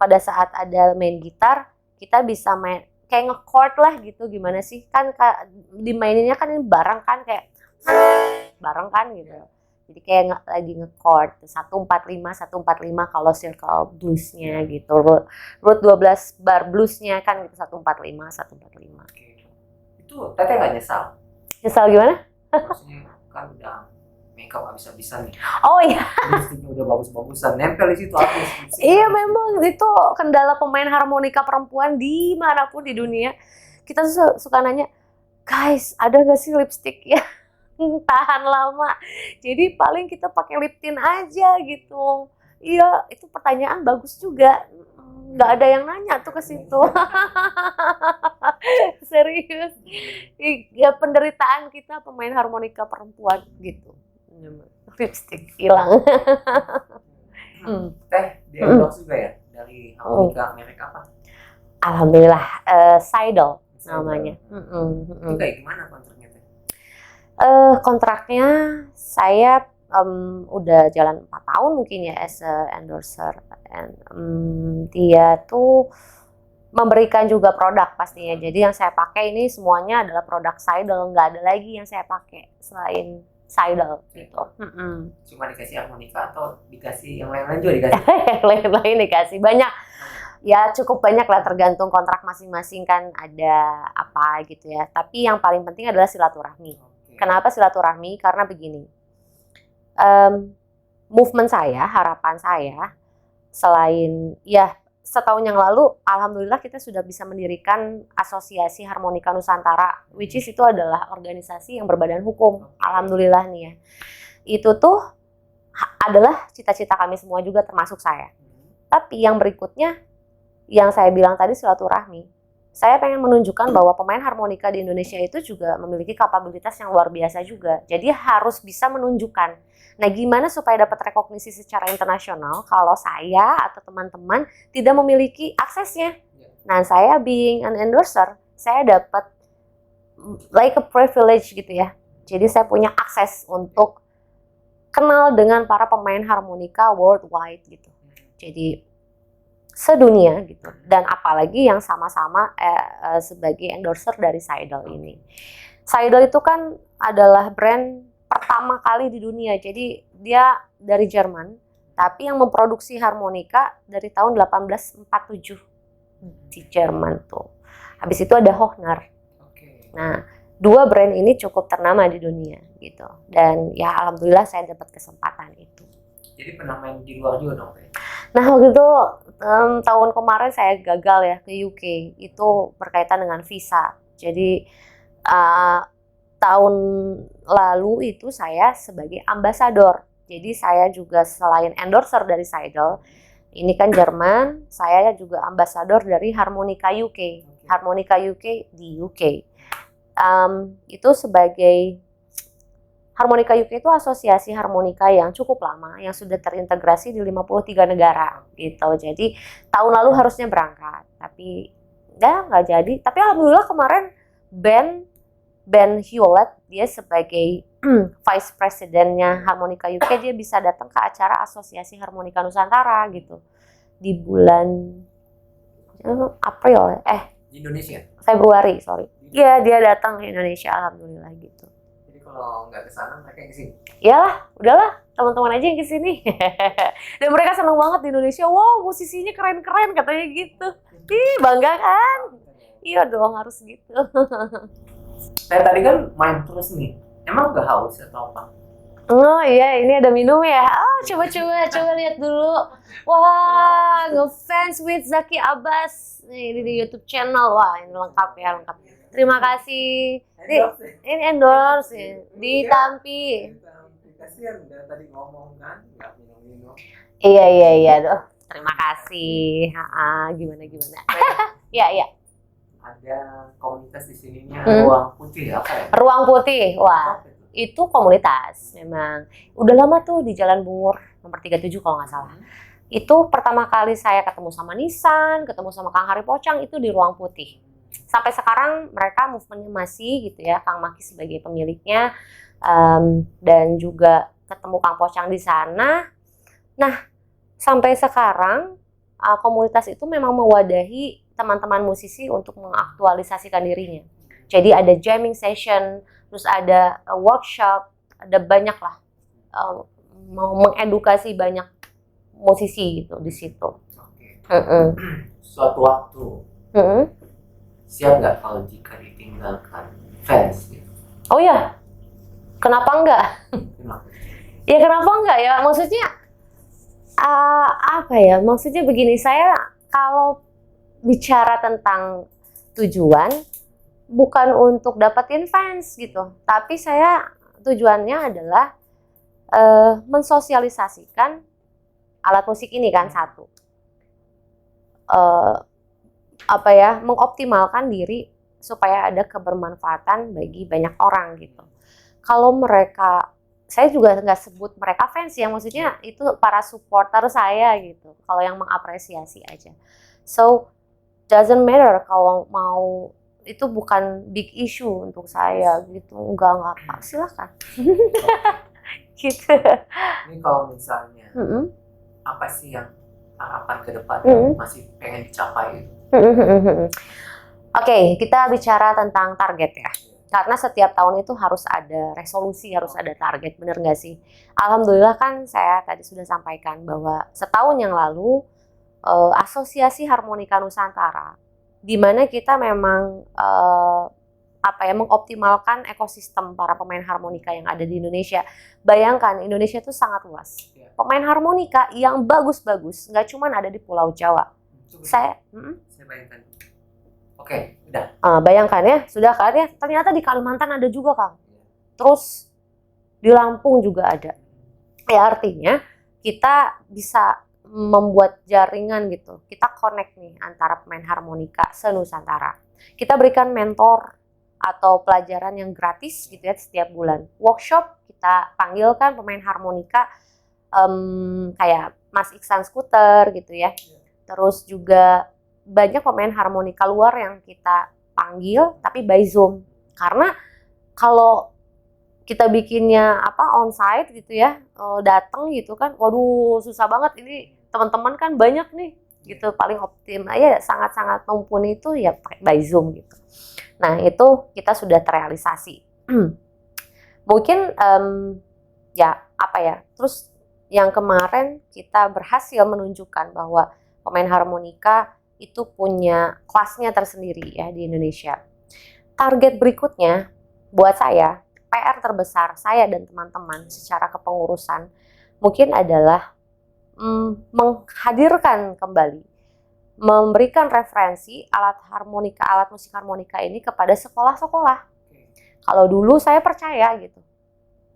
pada saat ada main gitar kita bisa main kayak nge-chord lah gitu. Gimana sih kan dimaininnya kan ini bareng kan kayak bareng kan gitu. Jadi kayak lagi nge-chord 145 kalau circle bluesnya gitu. Root 12 bar bluesnya kan gitu 145. Itu teteh nggak nyesal? Nyesal gimana? Maksudnya kan udah makeup habis-habisan nih. Oh iya. Lipstiknya udah bagus-bagusan, nempel di situ habis. Iya memang itu kendala pemain harmonika perempuan dimanapun di dunia. Kita suka nanya, guys ada nggak sih lipstick ya tahan lama? Jadi paling kita pakai lip tint aja gitu. Iya itu pertanyaan bagus juga. Nggak ada yang nanya tuh ke situ. Serius. Ya penderitaan kita pemain harmonika perempuan gitu. Lipstick hilang. Teh di endorse juga ya dari harmonika merek apa? Alhamdulillah Seidel namanya. Itu kayak gimana kontraknya teh? Kontraknya saya udah jalan 4 tahun mungkin ya as a endorser. Dia tuh memberikan juga produk pastinya. Jadi yang saya pakai ini semuanya adalah produk Seidel, nggak ada lagi yang saya pakai selain Seidel gitu. Cuma dikasih harmonika atau dikasih yang lain-lain juga dikasih? Yang lain-lain dikasih banyak. Ya cukup banyak lah tergantung kontrak masing-masing kan ada apa gitu ya. Tapi yang paling penting adalah silaturahmi. Kenapa silaturahmi? Karena begini, movement saya, harapan saya, selain ya setahun yang lalu, alhamdulillah kita sudah bisa mendirikan Asosiasi Harmonika Nusantara, which is itu adalah organisasi yang berbadan hukum, alhamdulillah nih ya. Itu tuh adalah cita-cita kami semua juga termasuk saya. Tapi yang berikutnya, yang saya bilang tadi silaturahmi. Saya pengen menunjukkan bahwa pemain harmonika di Indonesia itu juga memiliki kapabilitas yang luar biasa juga. Jadi harus bisa menunjukkan. Nah, gimana supaya dapat rekognisi secara internasional kalau saya atau teman-teman tidak memiliki aksesnya? Nah, saya being an endorser, saya dapat like a privilege gitu ya. Jadi saya punya akses untuk kenal dengan para pemain harmonika worldwide gitu. Jadi sedunia gitu, dan apalagi yang sama-sama sebagai endorser dari Seidel ini. Seidel itu kan adalah brand pertama kali di dunia, jadi dia dari Jerman, tapi yang memproduksi harmonika dari tahun 1847 di Jerman tuh. Habis itu ada Hohner. Oke. Nah, dua brand ini cukup ternama di dunia gitu. Dan ya alhamdulillah saya dapat kesempatan itu. Jadi pernah main di luar juga dong, Teh? Nah, waktu itu tahun kemarin saya gagal ya ke UK. Itu berkaitan dengan visa. Jadi tahun lalu itu saya sebagai ambasador. Jadi saya juga selain endorser dari Seidel, ini kan Jerman, saya juga ambasador dari Harmonica UK. Harmonica UK di UK. Itu sebagai Harmonica UK itu asosiasi harmonika yang cukup lama, yang sudah terintegrasi di 53 negara gitu. Jadi tahun lalu harusnya berangkat, tapi ya nggak jadi. Tapi alhamdulillah kemarin Ben Hewlett, dia sebagai vice presidennya Harmonica UK, dia bisa datang ke acara asosiasi harmonika Nusantara gitu di bulan April Di Indonesia? Februari, sorry. Iya, dia datang ke Indonesia, alhamdulillah gitu. Jadi kalau nggak ke sana mereka yang kesini? Iyalah, udahlah, teman-teman aja yang kesini. Dan mereka seneng banget di Indonesia. Wow, musisinya keren-keren katanya gitu. Ih, bangga kan? Iya dong, harus gitu. Tadi kan main terus nih. Emang nggak haus atau apa? Oh iya, ini ada minum ya. Oh, coba lihat dulu. Wah, ngefans with Zaki Abbas. Nih, ini di YouTube channel. Wah, ini lengkap ya, lengkap. Terima kasih. Ini endorse ya. Di Tampi. Kasihan udah tadi ngomong kan, nggak minum-minum. Iya. Duh, terima kasih. Gimana? Iya. Ada komunitas di sininya, Ruang Putih apa ya? Ruang Putih. Wah, itu komunitas memang. Udah lama tuh di Jalan Bungur nomor 37 kalau nggak salah. Itu pertama kali saya ketemu sama Nisan, ketemu sama Kang Hari Pocang itu di Ruang Putih. Sampai sekarang mereka movementnya masih gitu ya, Kang Maki sebagai pemiliknya, dan juga ketemu Kang Pocang di sana. Nah, sampai sekarang komunitas itu memang mewadahi teman-teman musisi untuk mengaktualisasikan dirinya. Jadi ada jamming session, terus ada workshop, ada banyak lah, mau mengedukasi banyak musisi gitu di situ. Suatu waktu siap nggak kalau jika ditinggalkan fans gitu? Oh ya, kenapa enggak? Ya kenapa enggak ya? Maksudnya apa ya? Maksudnya begini, saya kalau bicara tentang tujuan bukan untuk dapetin fans gitu, tapi saya tujuannya adalah mensosialisasikan alat musik ini kan satu, mengoptimalkan diri supaya ada kebermanfaatan bagi banyak orang gitu. Kalau mereka, saya juga nggak sebut mereka fans ya, maksudnya itu para supporter saya gitu, kalau yang mengapresiasi aja. So doesn't matter kalau mau, itu bukan big issue untuk saya gitu, enggak apa, silakan. Gitu. Ini kalau misalnya apa sih yang harapan ke depan masih pengen dicapai? Oke, kita bicara tentang target ya. Karena setiap tahun itu harus ada resolusi, harus ada target, bener nggak sih? Alhamdulillah kan saya tadi sudah sampaikan bahwa setahun yang lalu Asosiasi Harmonika Nusantara, di mana kita memang mengoptimalkan ekosistem para pemain harmonika yang ada di Indonesia. Bayangkan Indonesia itu sangat luas. Pemain harmonika yang bagus-bagus nggak cuma ada di Pulau Jawa. Saya bayangkan. Oke, udah. Bayangkan ya, sudah kan ya. Ternyata di Kalimantan ada juga, Kang. Terus di Lampung juga ada. Ya artinya kita bisa membuat jaringan gitu. Kita connect nih antara pemain harmonika se-Nusantara. Kita berikan mentor atau pelajaran yang gratis gitu ya setiap bulan. Workshop kita panggilkan pemain harmonika kayak Mas Iksan Skuter gitu ya. Terus juga banyak pemain harmonika luar yang kita panggil tapi by Zoom. Karena kalau kita bikinnya onsite gitu ya, datang gitu kan, waduh susah banget ini. Teman-teman kan banyak nih gitu, paling optimal ya sangat-sangat mumpuni itu ya pakai by Zoom gitu. Nah itu kita sudah terrealisasi. Mungkin terus yang kemarin kita berhasil menunjukkan bahwa pemain harmonika itu punya kelasnya tersendiri ya di Indonesia. Target berikutnya buat saya, PR terbesar saya dan teman-teman secara kepengurusan mungkin adalah menghadirkan kembali, memberikan referensi alat harmonika, alat musik harmonika ini kepada sekolah-sekolah. Kalau dulu saya percaya gitu,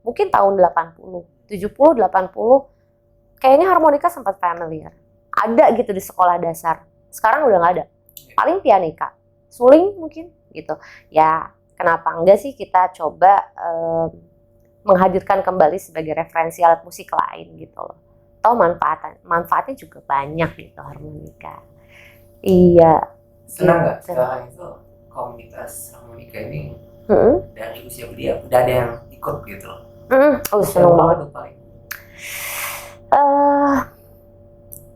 mungkin tahun 80, 70, 80, kayaknya harmonika sempat familiar. Ada gitu di sekolah dasar. Sekarang udah nggak ada. Paling pianika, suling mungkin gitu. Ya kenapa enggak sih kita coba menghadirkan kembali sebagai referensi alat musik lain gitu loh. Tahu manfaatnya juga banyak gitu harmonika. Iya. Senang nggak sekarang itu komunitas harmonika ini dari usia dia udah ada yang ikut gitu loh? Senang banget.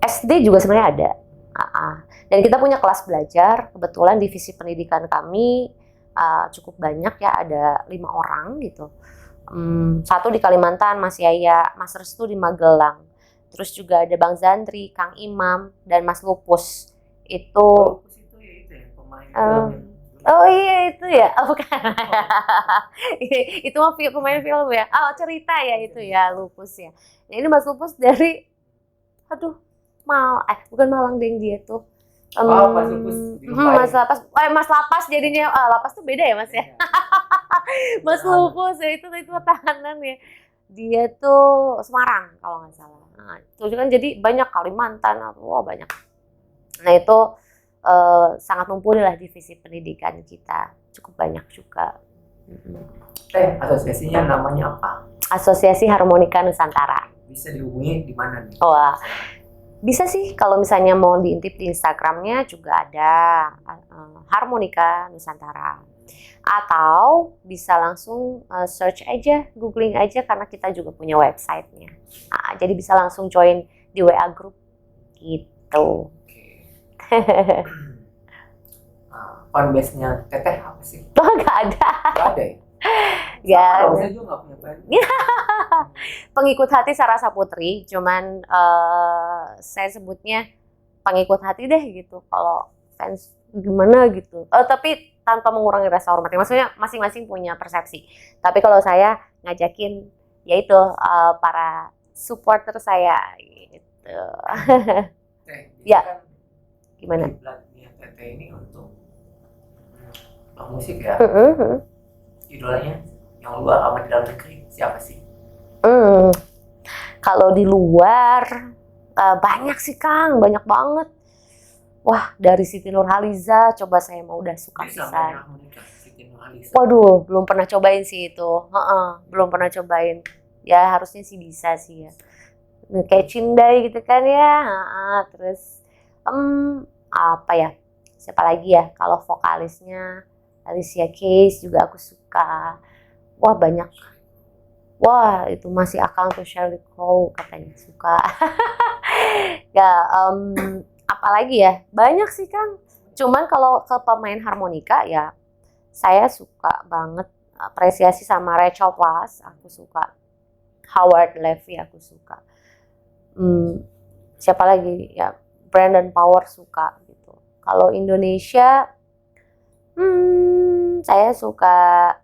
SD juga sebenarnya ada. Dan kita punya kelas belajar. Kebetulan divisi pendidikan kami cukup banyak ya, ada 5 orang gitu. 1 di Kalimantan, Mas Yaya, Mas Restu di Magelang. Terus juga ada Bang Zandri, Kang Imam, dan Mas Lupus. Itu ya pemain oh iya itu ya, bukan. Itu mah pemain film ya. Oh cerita ya itu ya, Lupus ya. Nah, ini Mas Lupus dari, bukan Malang deng dia tuh. Mas Lupus Mas Lapas jadinya. Lapas tuh beda ya Mas ya. Mas Lupus ya itu tahanan ya. Dia tuh Semarang kalau nggak salah. Nah, itu kan jadi banyak Kalimantan, banyak. Nah itu sangat mumpuni lah divisi pendidikan kita, cukup banyak juga. Asosiasinya namanya apa? Asosiasi Harmonika Nusantara. Bisa dihubungi di mana nih? Bisa sih kalau misalnya mau diintip di Instagramnya juga ada Harmonika Nusantara. Atau bisa langsung search aja, googling aja karena kita juga punya websitenya. Jadi bisa langsung join di WA group gitu. Fanbase-nya Teteh apa sih? Nggak ada. Nggak ada ya? Saya juga nggak punya fan. Pengikut hati Sarasa Putri, cuman saya sebutnya pengikut hati deh gitu. Kalau fans gimana gitu. Tapi tanpa mengurangi rasa hormat. Maksudnya masing-masing punya persepsi. Tapi kalau saya ngajakin yaitu para supporter saya gitu. Ya. Gimana? Teteh ini untuk musik ya. Idolanya yang luar sama di dalam negeri siapa sih? Kalau di luar banyak sih Kang, banyak banget. Wah, dari Siti Nurhaliza, coba saya mau udah suka pisan. Waduh, belum pernah cobain sih itu. Belum pernah cobain. Ya harusnya sih bisa sih ya. Kayak Cindai gitu kan ya. Terus apa ya? Siapa lagi ya? Kalau vokalisnya Alicia Keys juga aku suka. Wah banyak. Wah itu masih Akang tuh Sheryl Crow katanya suka. Ya apalagi ya, banyak sih Kang. Cuman kalau ke pemain harmonika ya saya suka banget, apresiasi sama Rachel Weisz, aku suka. Howard Levy aku suka. Siapa lagi ya, Brandon Power suka gitu. Kalau Indonesia saya suka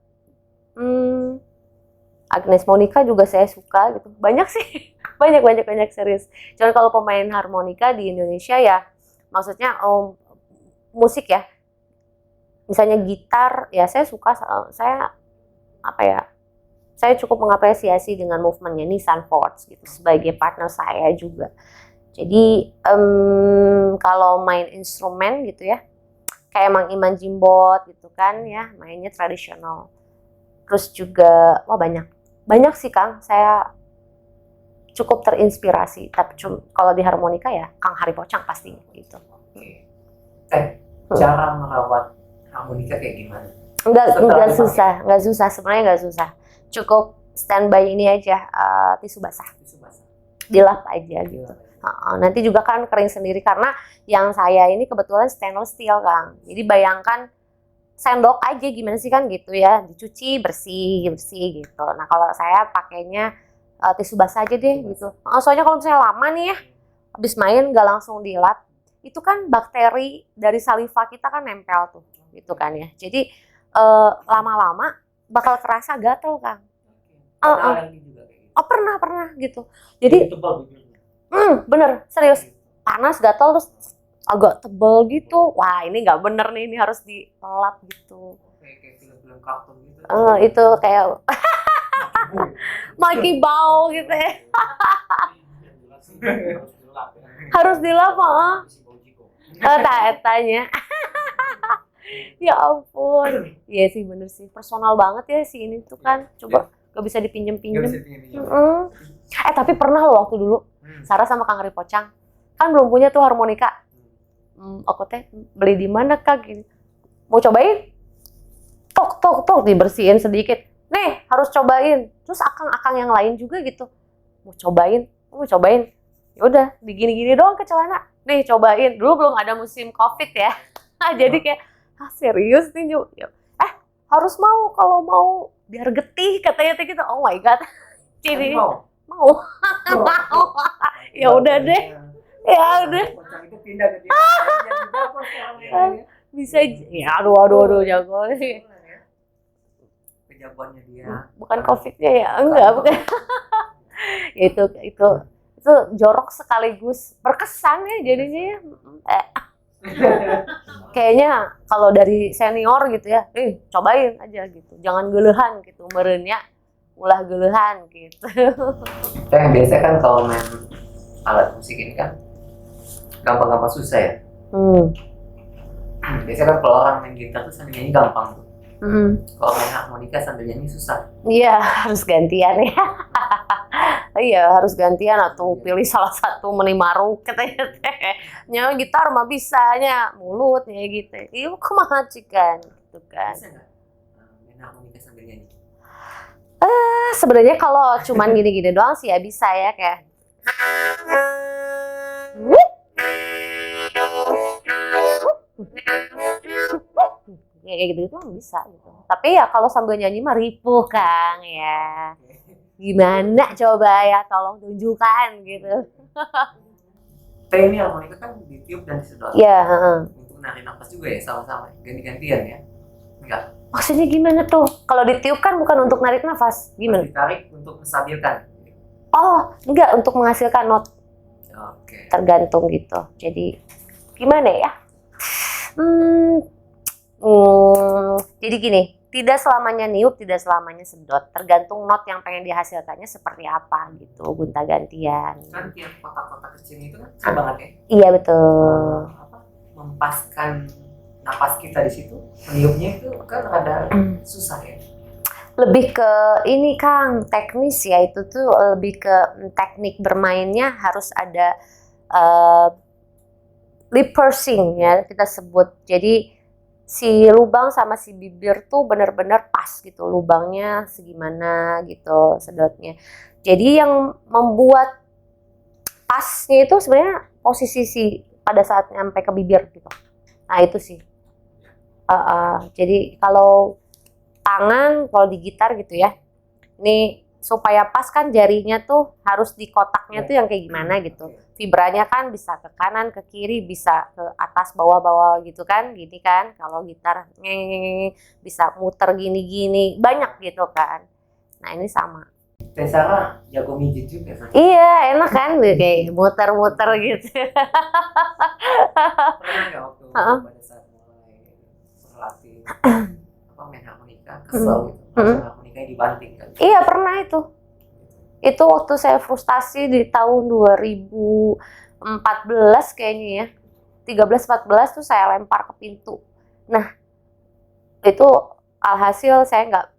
Agnes Monica juga saya suka gitu. Banyak sih. banyak serius. Cuman kalau pemain harmonika di Indonesia ya maksudnya musik ya. Misalnya gitar ya saya suka, saya cukup mengapresiasi dengan movementnya Nissan Force gitu sebagai partner saya juga. Jadi kalau main instrumen gitu ya kayak Mang Iman Jimbot gitu kan ya, mainnya tradisional. Terus juga banyak sih Kang, saya cukup terinspirasi. Tapi kalau di harmonika ya Kang Hari Pocang pastinya gitu. Cara merawat harmonika kayak gimana? Enggak susah sebenarnya, enggak susah. Cukup standby ini aja, tisu basah. Dilap aja gitu. Nanti juga kan kering sendiri karena yang saya ini kebetulan stainless steel Kang. Jadi bayangkan sendok aja gimana sih kan gitu ya, dicuci bersih gitu. Nah kalau saya pakainya tisu basah aja deh gitu. Soalnya kalau misalnya lama nih ya, habis main nggak langsung dilap, itu kan bakteri dari saliva kita kan nempel tuh, gitu kan ya. Jadi lama-lama bakal kerasa gatel, Kang. Alergi juga kayak gitu. Oh pernah gitu. Jadi tebal bibirnya. Bener serius panas gatel terus agak tebel gitu. Wah ini nggak bener nih, ini harus dilap gitu. Kayak film-film kartun gitu. Itu kayak Maki bau gitu ya. Harus dilap, tanya. Ya ampun. Iya sih bener sih. Personal banget ya si ini tuh kan. Coba gak bisa dipinjem-pinjem. Tapi pernah loh waktu dulu. Sarah sama Kang Ri Pocang. Kan belum punya tuh harmonika. Aku teh beli di mana Kak gini. Mau cobain? Tok dibersihin sedikit. Nih harus cobain. Terus akang-akang yang lain juga gitu. Mau cobain. Ya udah digini-gini doang ke celana. Nih cobain. Dulu belum ada musim COVID ya. Jadi kayak serius nih harus mau kalau mau biar getih katanya gitu. Oh my god. Jadi mau. Ya udah deh. Itu pindah ke dia. Bisa ya aduh jago sih. Pejabannya dia. Bukan COVID-nya ya. Enggak, bukan. itu jorok sekaligus berkesan ya jadinya ya. Kayaknya kalau dari senior gitu ya, cobain aja gitu. Jangan geulehan gitu, merenya ulah geulehan gitu. Biasanya kan kalau main alat musik ini kan gampang-gampang susah ya. Biasanya kan kalau orang main gitar tuh sambil nyanyi gampang tuh. Kalau main harmonika sambil nyanyi susah. Iya, harus gantian ya. Iya, harus gantian atau pilih salah satu menimaru katanya teh. Nya gitar mah bisanya mulut ya gitu. Iya, kumaha cikan gitu kan. Bisa enggak main harmonika sambil nyanyi? Sebenarnya kalau cuman gini-gini doang sih ya bisa ya kayak. Kayak gitu mah bisa gitu. Tapi ya kalau sambil nyanyi mah ripuh Kang ya. Gimana coba ya, tolong tunjukkan gitu. Ini harmonika kan ditiup dan disedot. Iya, Untuk narik nafas juga ya sama-sama, ganti-gantian ya. Enggak. Maksudnya gimana tuh? Kalau ditiup kan bukan untuk narik nafas, gimana? Ditarik untuk menstabilkan. Oh, enggak, untuk menghasilkan not. Oke. Tergantung gitu. Jadi gimana ya? Jadi gini, tidak selamanya niup, tidak selamanya sedot. Tergantung not yang pengen dihasilkannya seperti apa gitu, gonta-gantian. Kan tiap kotak-kotak kecil itu kan susah banget ya. Iya betul. Mempaskan napas kita di situ, meniupnya itu kan ada susah ya. Lebih ke ini Kang, teknis ya, itu tuh lebih ke teknik bermainnya harus ada lip pursing ya kita sebut. Jadi si lubang sama si bibir tuh benar-benar pas gitu, lubangnya segimana gitu sedotnya. Jadi yang membuat pasnya itu sebenarnya posisi si pada saat nyampe ke bibir gitu. Nah itu sih. Jadi kalau tangan, kalau di gitar gitu ya, ini supaya pas kan jarinya tuh harus di kotaknya tuh yang kayak gimana gitu. Vibranya kan bisa ke kanan, ke kiri, bisa ke atas, bawah-bawah gitu kan, gini kan. Kalau gitar bisa muter gini-gini, banyak gitu kan. Nah ini sama. Sarah jago mijit juga. Iya enak kan, kayak muter-muter gitu. Pernah nggak waktu pada saat mulai berlatih main harmonika kesel gitu, harmonikanya dibanting kan? Iya pernah itu. Itu waktu saya frustasi di tahun 2014 kayaknya ya. 13-14 tuh saya lempar ke pintu. Nah, itu alhasil saya nggak,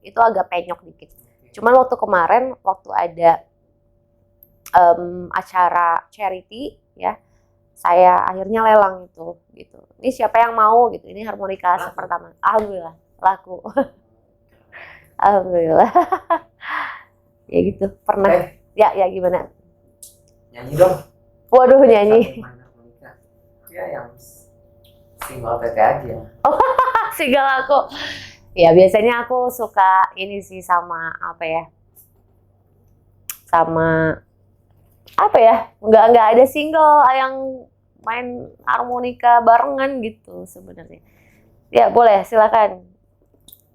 itu agak penyok dikit. Cuman waktu kemarin, waktu ada acara charity ya, saya akhirnya lelang itu gitu. Ini siapa yang mau gitu, ini harmonika pertama. Alhamdulillah, laku. Alhamdulillah. Ya gitu, pernah. Ya gimana? Nyanyi dong. Waduh, nyanyi. Ya yang single PT aja. Oh, single aku. Ya biasanya aku suka ini sih sama Nggak ada single yang main harmonika barengan gitu sebenarnya. Ya boleh, silakan.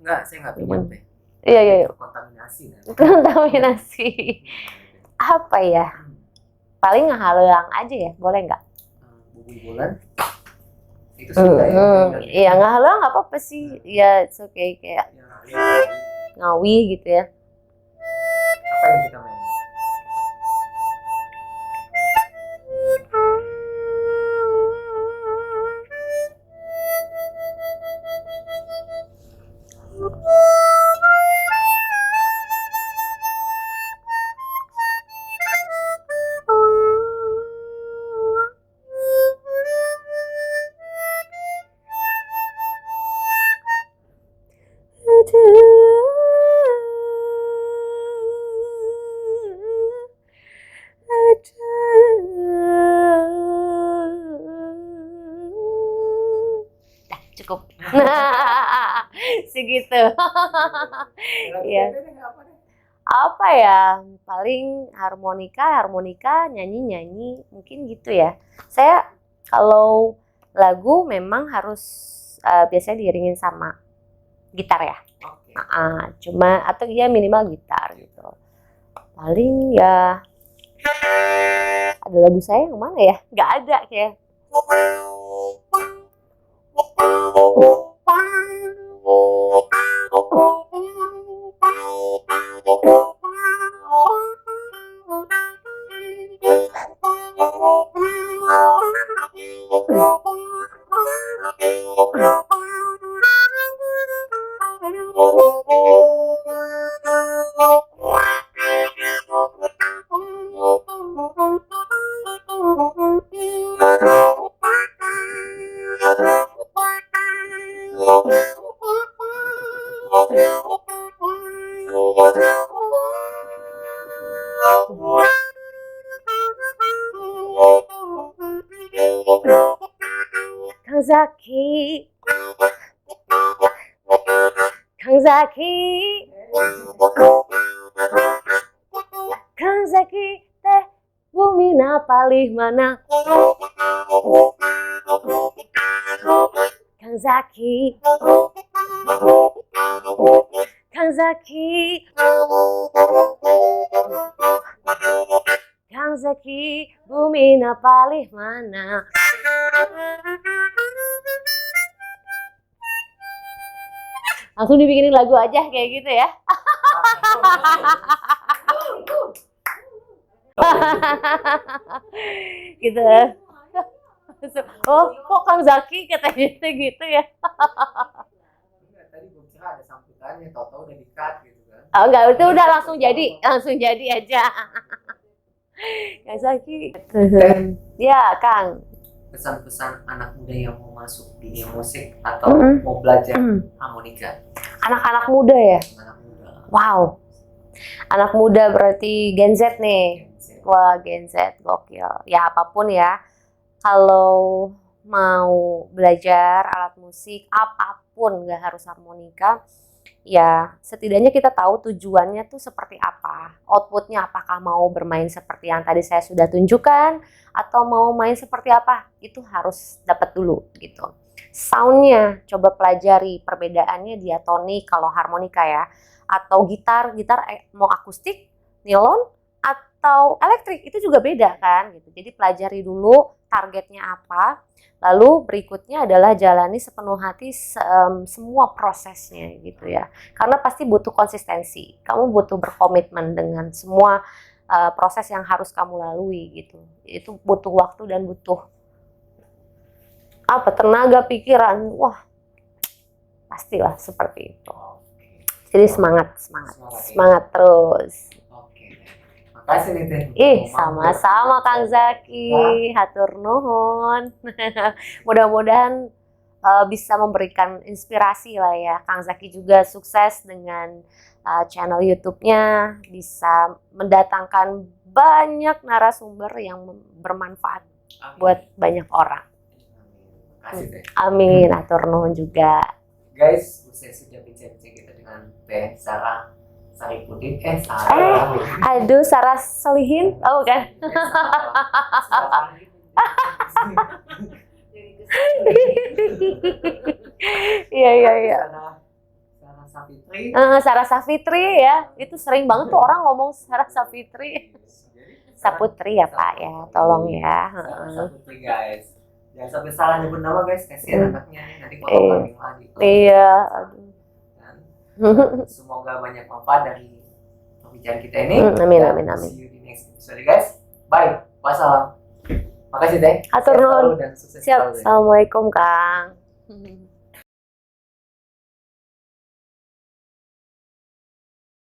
Enggak, saya nggak pinjam teh. Iya. Kontaminasi kan. Kontaminasi. Apa ya? Paling ngehaleang aja ya, boleh nggak? Bulan. Itu sudah ya. Iya, ngehaleang nggak apa-apa sih. Ya, okay. Kayak ngawi gitu ya. Apa yang kita main? Cukup. Nah, segitu. Iya. Apa ya? Paling harmonika, nyanyi, mungkin gitu ya. Saya kalau lagu memang harus biasanya diiringin sama gitar ya. Cuma atau ya minimal gitar gitu. Paling ya ada lagu saya yang mana ya? Nggak ada kayak. Kang Zaki teh bumi na palih mana? Kang Zaki bumi na palih mana? Langsung dibikinin lagu aja kayak gitu ya. Gitu. Oh, kok Kang Zaki katanya gitu ya? Tadi gue kira ada sambutannya, tahu-tahu udah di-cut gitu kan. Oh enggak, itu udah langsung jadi aja. Kang Zaki. Ya, Kang. Pesan-pesan anak muda yang mau masuk dunia musik atau mau belajar harmonika. Anak-anak muda ya? Anak muda. Wow. Anak muda berarti Gen Z nih. Wah, Gen Z, gokil. Ya apapun ya. Kalau mau belajar alat musik apapun, nggak harus harmonika, ya setidaknya kita tahu tujuannya tuh seperti apa, outputnya apakah mau bermain seperti yang tadi saya sudah tunjukkan atau mau main seperti apa, itu harus dapat dulu gitu. Soundnya coba pelajari perbedaannya diatonik kalau harmonika ya, atau gitar mau akustik, nilon atau elektrik itu juga beda kan gitu. Jadi pelajari dulu targetnya apa, lalu berikutnya adalah jalani sepenuh hati semua prosesnya gitu ya. Karena pasti butuh konsistensi. Kamu butuh berkomitmen dengan semua proses yang harus kamu lalui gitu. Itu butuh waktu dan butuh tenaga pikiran. Wah, pastilah seperti itu. Jadi semangat terus. Makasih nih Teh. Sama-sama Kang Zaki. Hatur nuhun. Mudah-mudahan bisa memberikan inspirasi lah ya. Kang Zaki juga sukses dengan channel YouTube-nya, bisa mendatangkan banyak narasumber yang bermanfaat buat banyak orang. Makasih Teh. Amin. Hatur nuhun juga. Guys, sesi bincang kita dengan Teh Sarah Saripudin, Sarah Solihin, kan? Iya, iya, iya. Sarah Savitri. Sarah Savitri ya, itu sering banget tuh orang ngomong Sarah Savitri. Saputri ya Pak ya, tolong ya. Sarah Savitri guys. Jangan sampai salah nyebut nama guys, kasihan anaknya nanti potong lagi. Iya, aduh. Semoga banyak manfaat dari pembicaraan kita ini. Amin, amin, amin. See you di next episode guys. Bye. Wassalam. Makasih Teh. Atur nuhun. Dan sukses Siap. selalu. Assalamualaikum Kang.